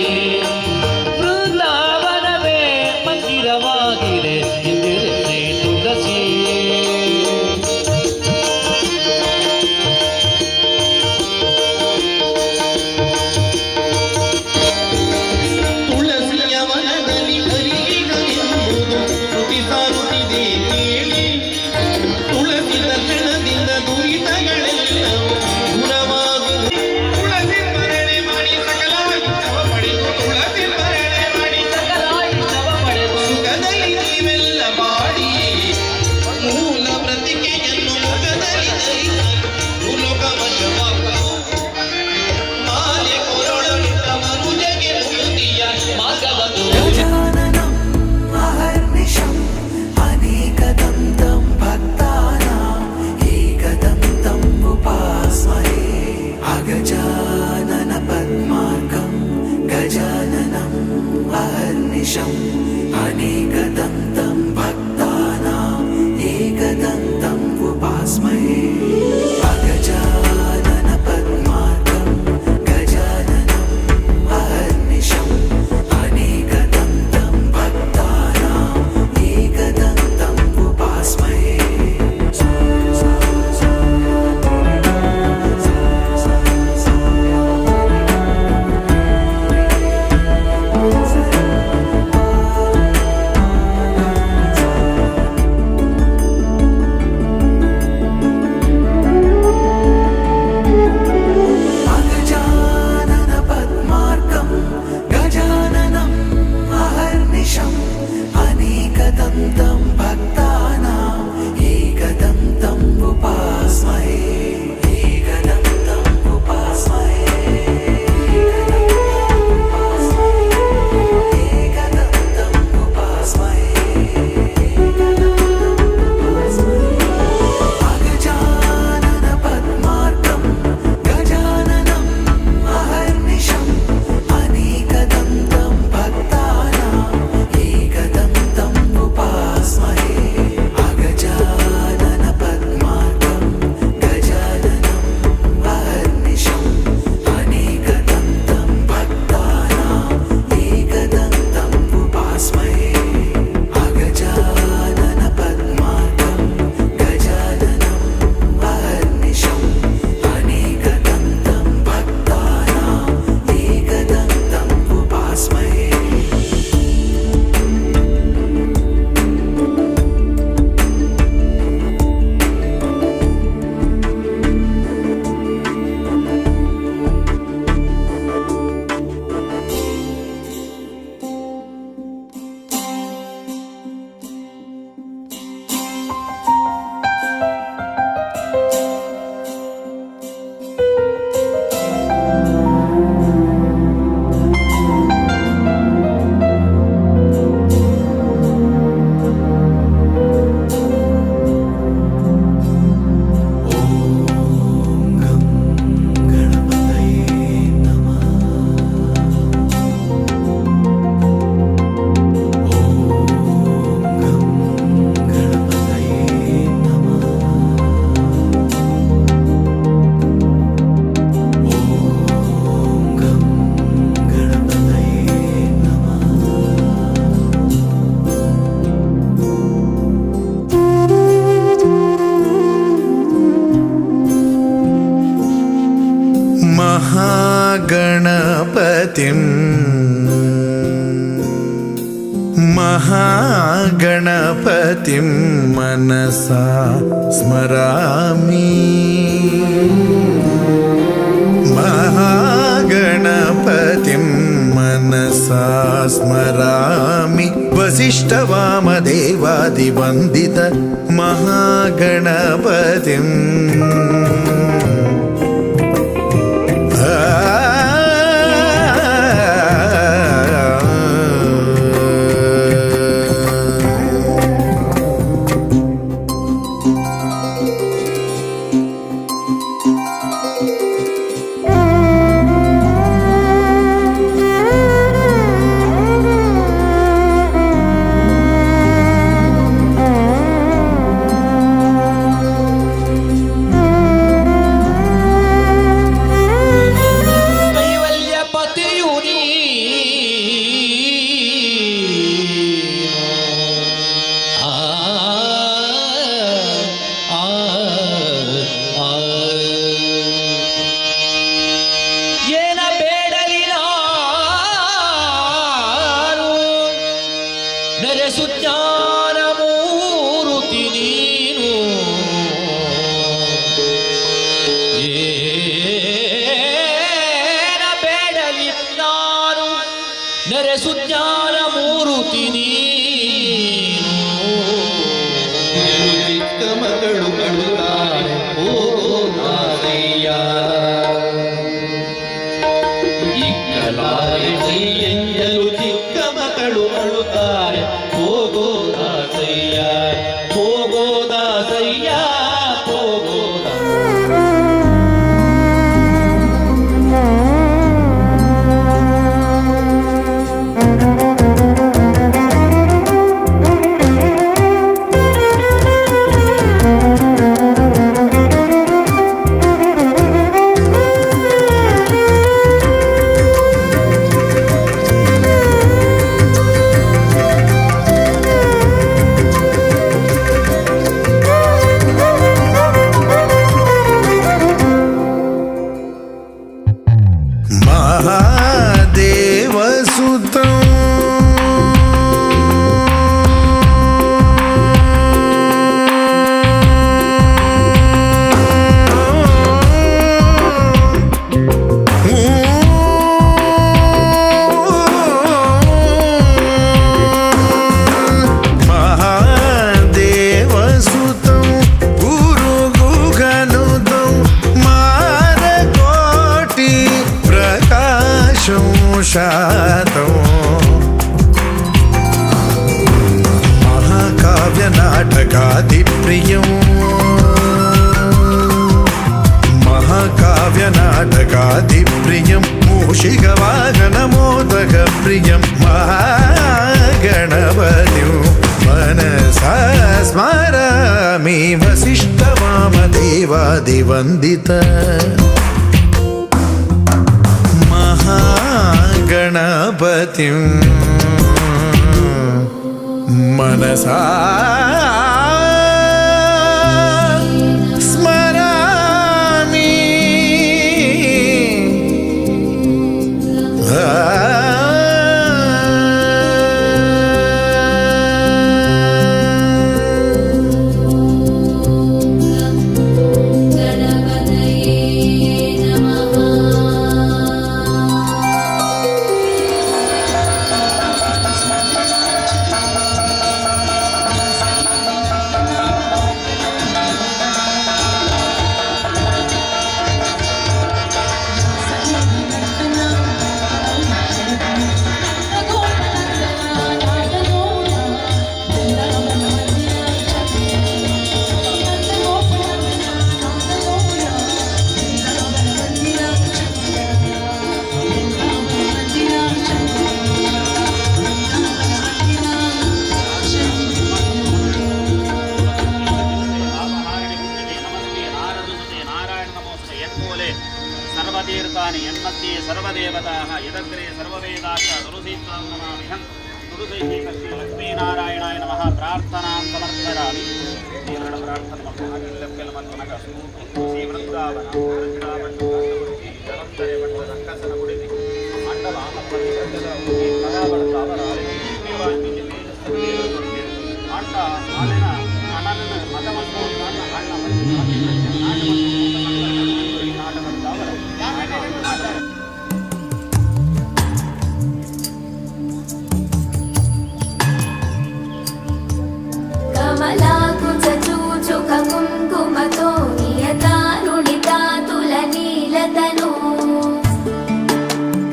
ಬೃಂದಾವನವೇ ಮಂದಿರವಾಗಿದೆ ಇಂದಿರ ಶ್ರೀ ತುಳಸಿ ತುಳಸಿಯ ವನದಲ್ಲಿ ಹರಿಗನೆಂಬುದು ಶ್ರುತಿ ಸಾರುತ್ತಿದೆ ಕೇಳಿ ತುಳಸಿ ದರ್ಶನದಿಂದ ದುರಿತ महागणपतिं मनसा स्मरामि महागणपतिं मनसा स्मरामि वसिष्ठवामदेवादिवन्दित महागणपतिम् ಸುಜ್ಞಾನಮೂರುತಿ ನೀನು ಏನ ಬೇಡಲಿ ನಾನು ನರೆ ಸುಜ್ಞಾನಮೂರುತಿ ನೀನು ಚಿಕ್ಕ ಮಗಳು ಕಳುತ್ತಾರೆ ಹೋಗೋದಯ್ಯ ಇಕ್ಕಲಾರೆ ಕೈಯೆಂಜಲು ಚಿಕ್ಕ ಮಕ್ಕಳು ಅಳುತ್ತಾರೆ ಹೋಗೋದಾಸಯ್ಯ ಹೋಗೋದಾಸಯ್ಯ ಹೋಗೋದ महाकाव्य नाटकादिप्रियं महाकाव्य नाटकादिप्रियं मूषिकवाहनमोदकप्रियं महागणपतिं मनसा स्मरामि वसिष्ठवामदेवादिवन्दित गणपतिं मनसा स्मरामि सर्वतीर्थानि यन्मध्ये सर्वदेवताः यदग्रे सर्ववेदाश्च तुलसीत्वां नमाम्यहं तुलसीकस्य लक्ष्मीनारायणाय नमः प्रार्थनां समर्पयामि प्रार्थना ಜಲಂಧರೆ ಮಠದ ರಂಗಸನ ಗುಡಿಸಿ ಮಂಡಲ ಆನಪ್ಪಲ್ಲಿ ಗದ್ದಲ ಹೋಗಿ ಕರಾವಳ ತಾವರ ಅರಳಿ ಅಂಡ ಆಲೆನ ಅಣ್ಣನ ಮತವನ್ನು ಅಣ್ಣ ನಾಟಕದ ತಾವರ కమలాకుచూచుక కుంకుమతో నియతా నుడితా తులనీలతను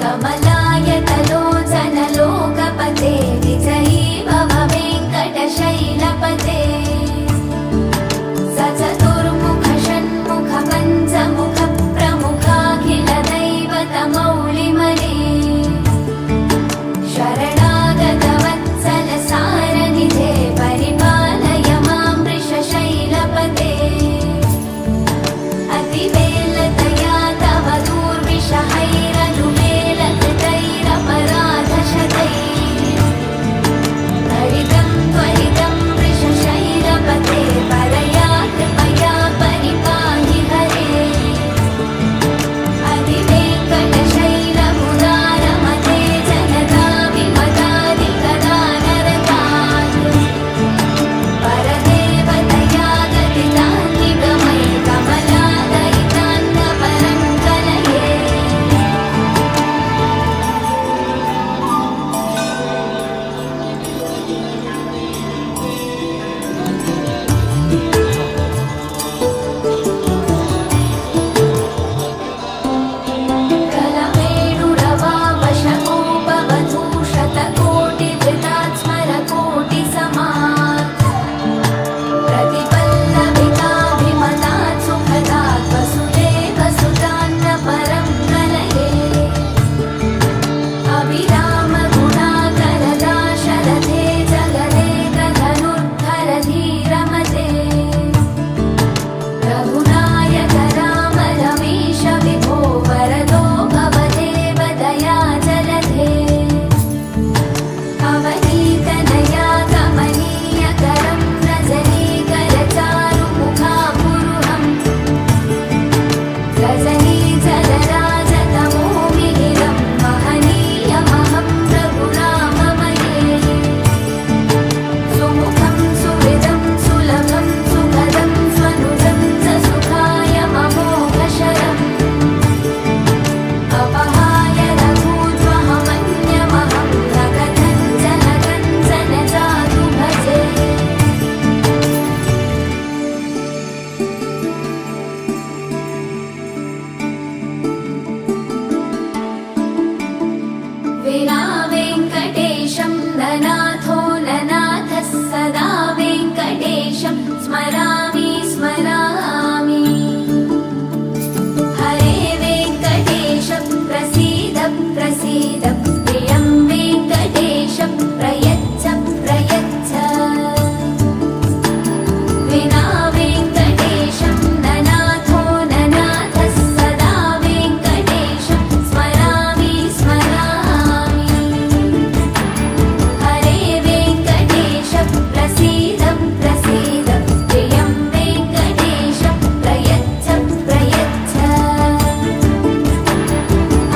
కమలాయతలోచనలోకపతే విజయీ భవ వెంకటశైలపతే సచతుర్ముఖ షణ్ముఖ పంచముఖ ప్రముఖాఖిల దైవత మౌళిమనే శరణాగత వత్సల సారనిధే పరిపాలయ మాం వృషశైలపతే అతివేలతయా తవ దూర్విషహైరనువేలకృతైరపరాధశతైః హరితం త్వరితం వృషశైలపతే పరయా కృపయా పరిపాహి హరే అతివేంకటశైలముదారమతే జనతా విమదాదికదానరతాత్ పరదేవతయా గతితాన్నిగమై కమలాదయితాన్నపరం కలయే కలమేడురవావశకోపవధూషతకోటివృతాత్ స్మరకోటిసమాత్ प्रतिपल्लविकाभिमतात् सुखदात् वसुदेवसुतान्नपरं कलये अभिरामगुणाकरदाशरथे जगदेकधनुर्धर धीरमते रघुनायक राम रमेश विभो वरदो भवदेव दयाजलधे अवनीतनया कमनीयकरं रजनीकरचारुमुखापुरुहं रजनीजलराजतमोमिहिरं महनीयमहं रघुराममये सुमुखं सुहृदं सुलभं सुखदं स्वनुजं च सुखाय ममोघशरम् अपहाय रघूत्वहमन्यमहं नगकञ्चन कञ्चन जातु भजे विना वेङ्कटेशं ननाथो ननाथः सदा वेङ्कटेशं स्मरामि स्मरामि हरे वेङ्कटेश प्रसीद प्रसीद प्रियं वेङ्कटेश प्रयच्छ प्रयच्छ विना वेङ्कटेशं ननाथो ननाथः सदा वेङ्कटेशं स्मरामि स्मरामि हरे वेङ्कटेश प्रसीद प्रसीद प्रियं वेङ्कटेश प्रयच्छ प्रयच्छ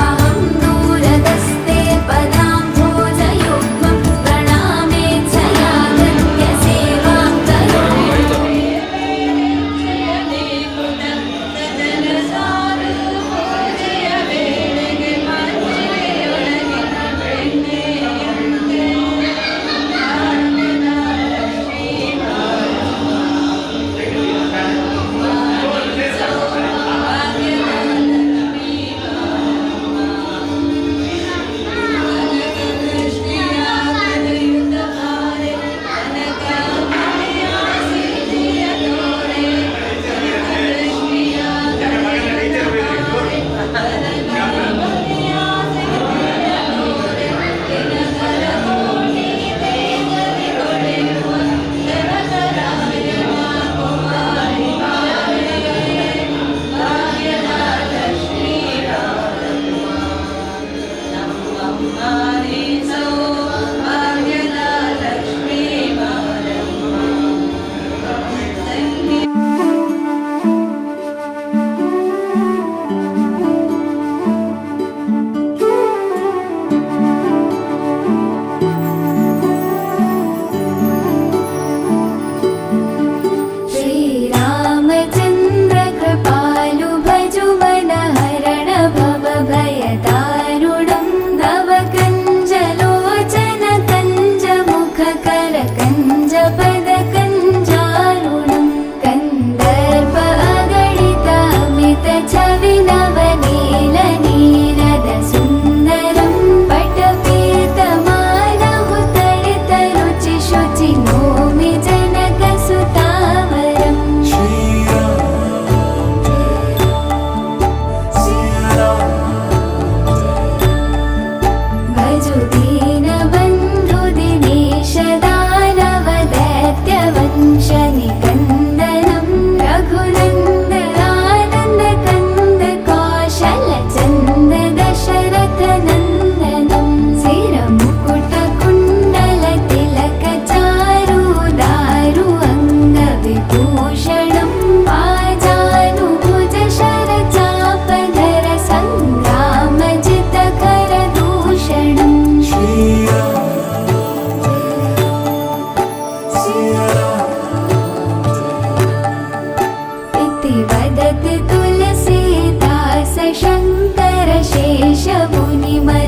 अहं दूरदस्ते पदाम्भोजयुग्मं प्रणामे च यागन्त्यसेवां करोमि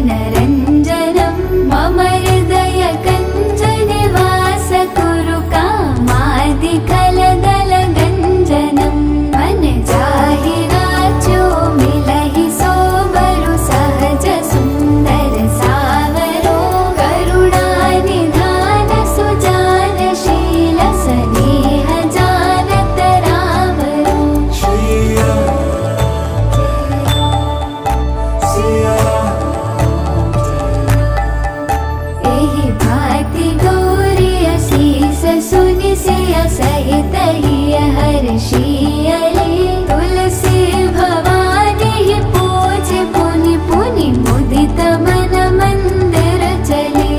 शेषमुनिमनरञ्जनं मम हृदय कञ्चनिवास कुरु कामादिकलदलगञ्जनं मन जाहि राजो मिलहि सोबरु सहज सुन्दर सावरो करुणानिधान सुजानशील स्नेह जानत रावरो एहि भाति गौरी असीस सुनि सिय सहित हिय हर्षियले तुलसी भवानी पूज पुनि पुनि मुदित मन मंदिर चले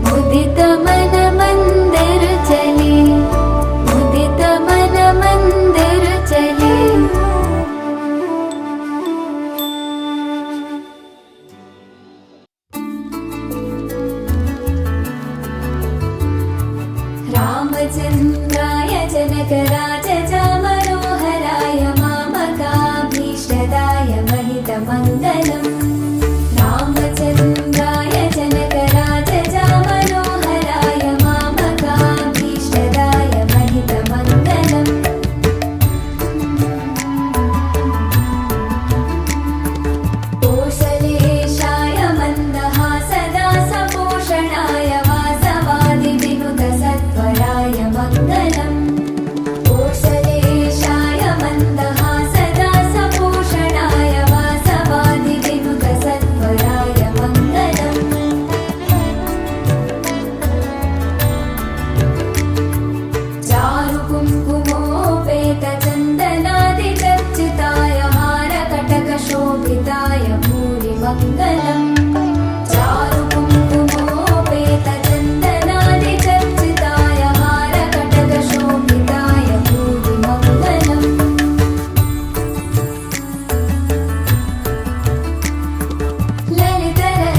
मुदित मन मंदिर चले मुदित मन मंदिर चले रामचन्द्राय जनकराजमनोहराय मामकाभीष्टदाय महितमङ्गलम् रामचन्द्राय जनकराजमनोहराय मामकाभीष्टदाय महितमङ्गलम् कोशलेशाय मन्दहासदासपोषणाय वासवादिविनुतसत्वराय मङ्गलम् कोशलेशाय मन्दहासदासपोषणाय वासवादिविनुतसत्वराय मङ्गलम् चारुकुङ्कुमोपेतचन्दनादिचर्चिताय हारकटकशोभिताय भूरिमङ्गलम् चारुकुङ्कुमोपेतचन्दनादिचर्चिताय हारकटकशोभिताय भूरिमङ्गलम्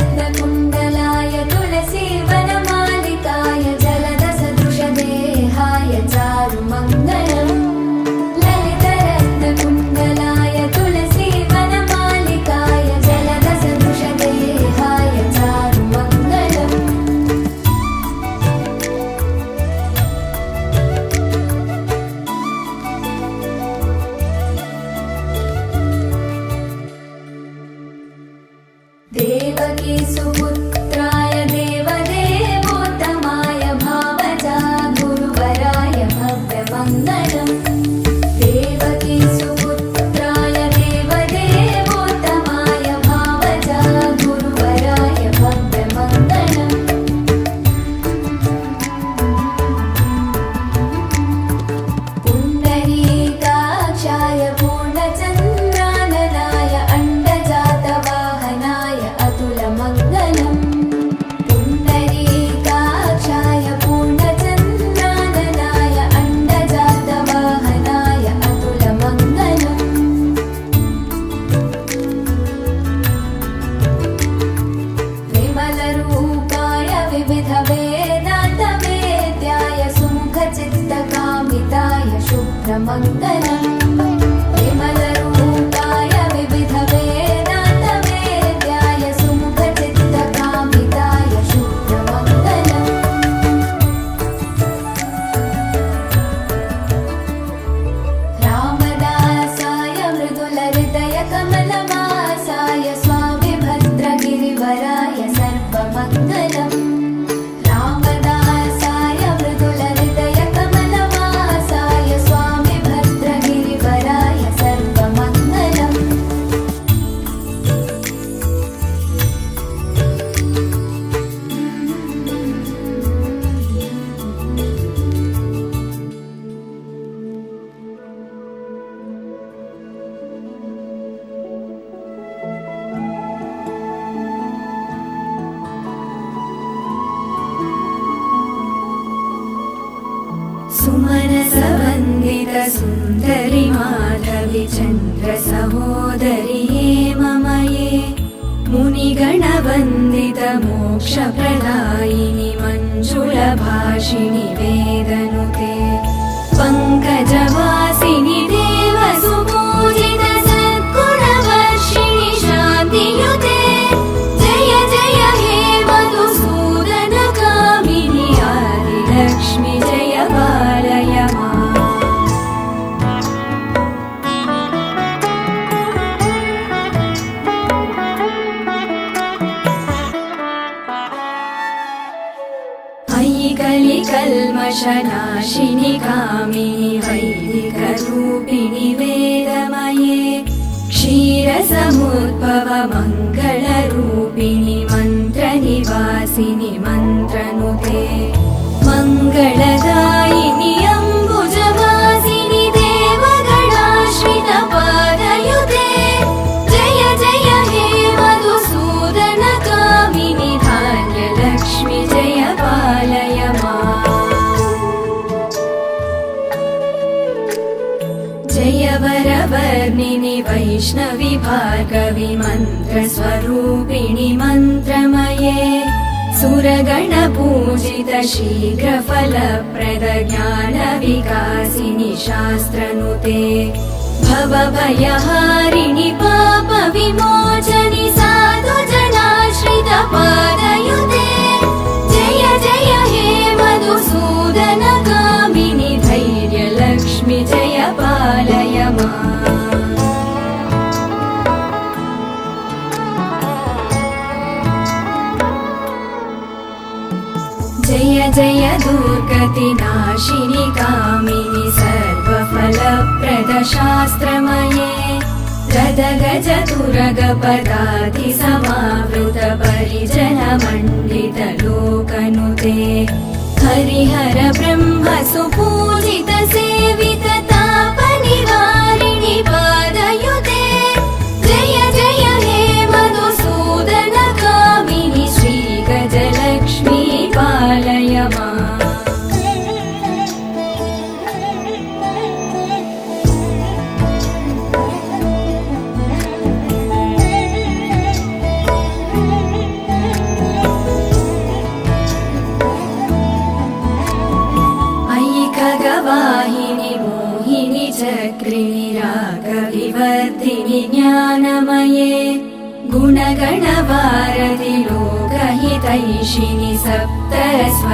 ललितरत्नकुण्डलाय तुलसीवनमालिकाय जलदसदृशदेहाय चारुमङ्गलम् ललितरत्नकुण्डलाय तुलसीवनमालिकाय जलदसदृशदेहाय चारुमङ्गलम् देवकी सुपुत्राय देवदेवोत्तमाय भावजा गुरुवराय भव्यमङ्गलम् देवकी सुपुत्राय देवदेवोत्तमाय भावजा गुरुवराय भव्यमङ्गलम् पुण्डरीकाक्षाय पूर्णचन्द्राननाय अण्डजातवाहनाय अतुलमङ्गलम् पुण्डरीकाक्षाय पूर्णचन्द्राननाय अण्डजातवाहनाय अतुलमङ्गलम् विमलरूपाय विविधवेदान्तवेद्याय सुमुखचित्तकामिताय शुभ्रमङ्गलम् विमलरूपाय विविधवेदान्तवेद्याय सुमुखचित्तकामिताय शुभ्रमङ्गलम् रामदासाय मृदुलहृदयकमलवासाय स्वामिभद्रगिरिवराय सर्वमङ्गलम् रामदासाय मृदुलहृदयकमलवासाय स्वामिभद्रगिरिवराय सर्वमङ्गलम् सुमनसवन्दित सुन्दरि माधवि चन्द्र सहोदरि हे मम ये मुनिगणवन्दित मोक्षप्रदायिनि मञ्जुलभाषिणि वेदनुते पङ्कजवासिनि देवसुपूजित सद्गुणवर्ष रूपिणि वेदमये क्षीरसमुद्भव मङ्गलरूपिणि मन्त्रनिवासिनि मन्त्रनुते मङ्गलदायिनि अम्बुजवासिनि देवगणाश्रित पादयुते जय जय हे मधुसूदन कामिनि धान्यलक्ष्मि जय पालय माम् जय वरवर्णिनि वैष्णवि भार्गवि मन्त्रस्वरूपिणि मन्त्रमये सुरगणपूजित शीघ्रफलप्रद ज्ञानविकासिनि शास्त्रनुते भवभयहारिणि पापविमोचनि साधुजनाश्रित पादयुते जय जय हे मधुसूदन कामिनि धैर्यलक्ष्मि जय पालय माम् जय जय दुर्गतिनाशिनि कामिनि सर्वफलप्रद शास्त्रमये गदगज तुरगपदाति समावृत परिजनमण्डित लोकनुते हरिहर ब्रह्म सुपूजित सेवित तापनिवारिणि पादयुते जय जय हे मधुसूदन कामिनि श्रीगजलक्ष्मी पालय माम् अयि खगवाहिनि मोहिनि चक्रिणि रागविवर्धिनि ज्ञानमये गुणगणवारधि लोकहितैषिणि सप्तस्वरवरगान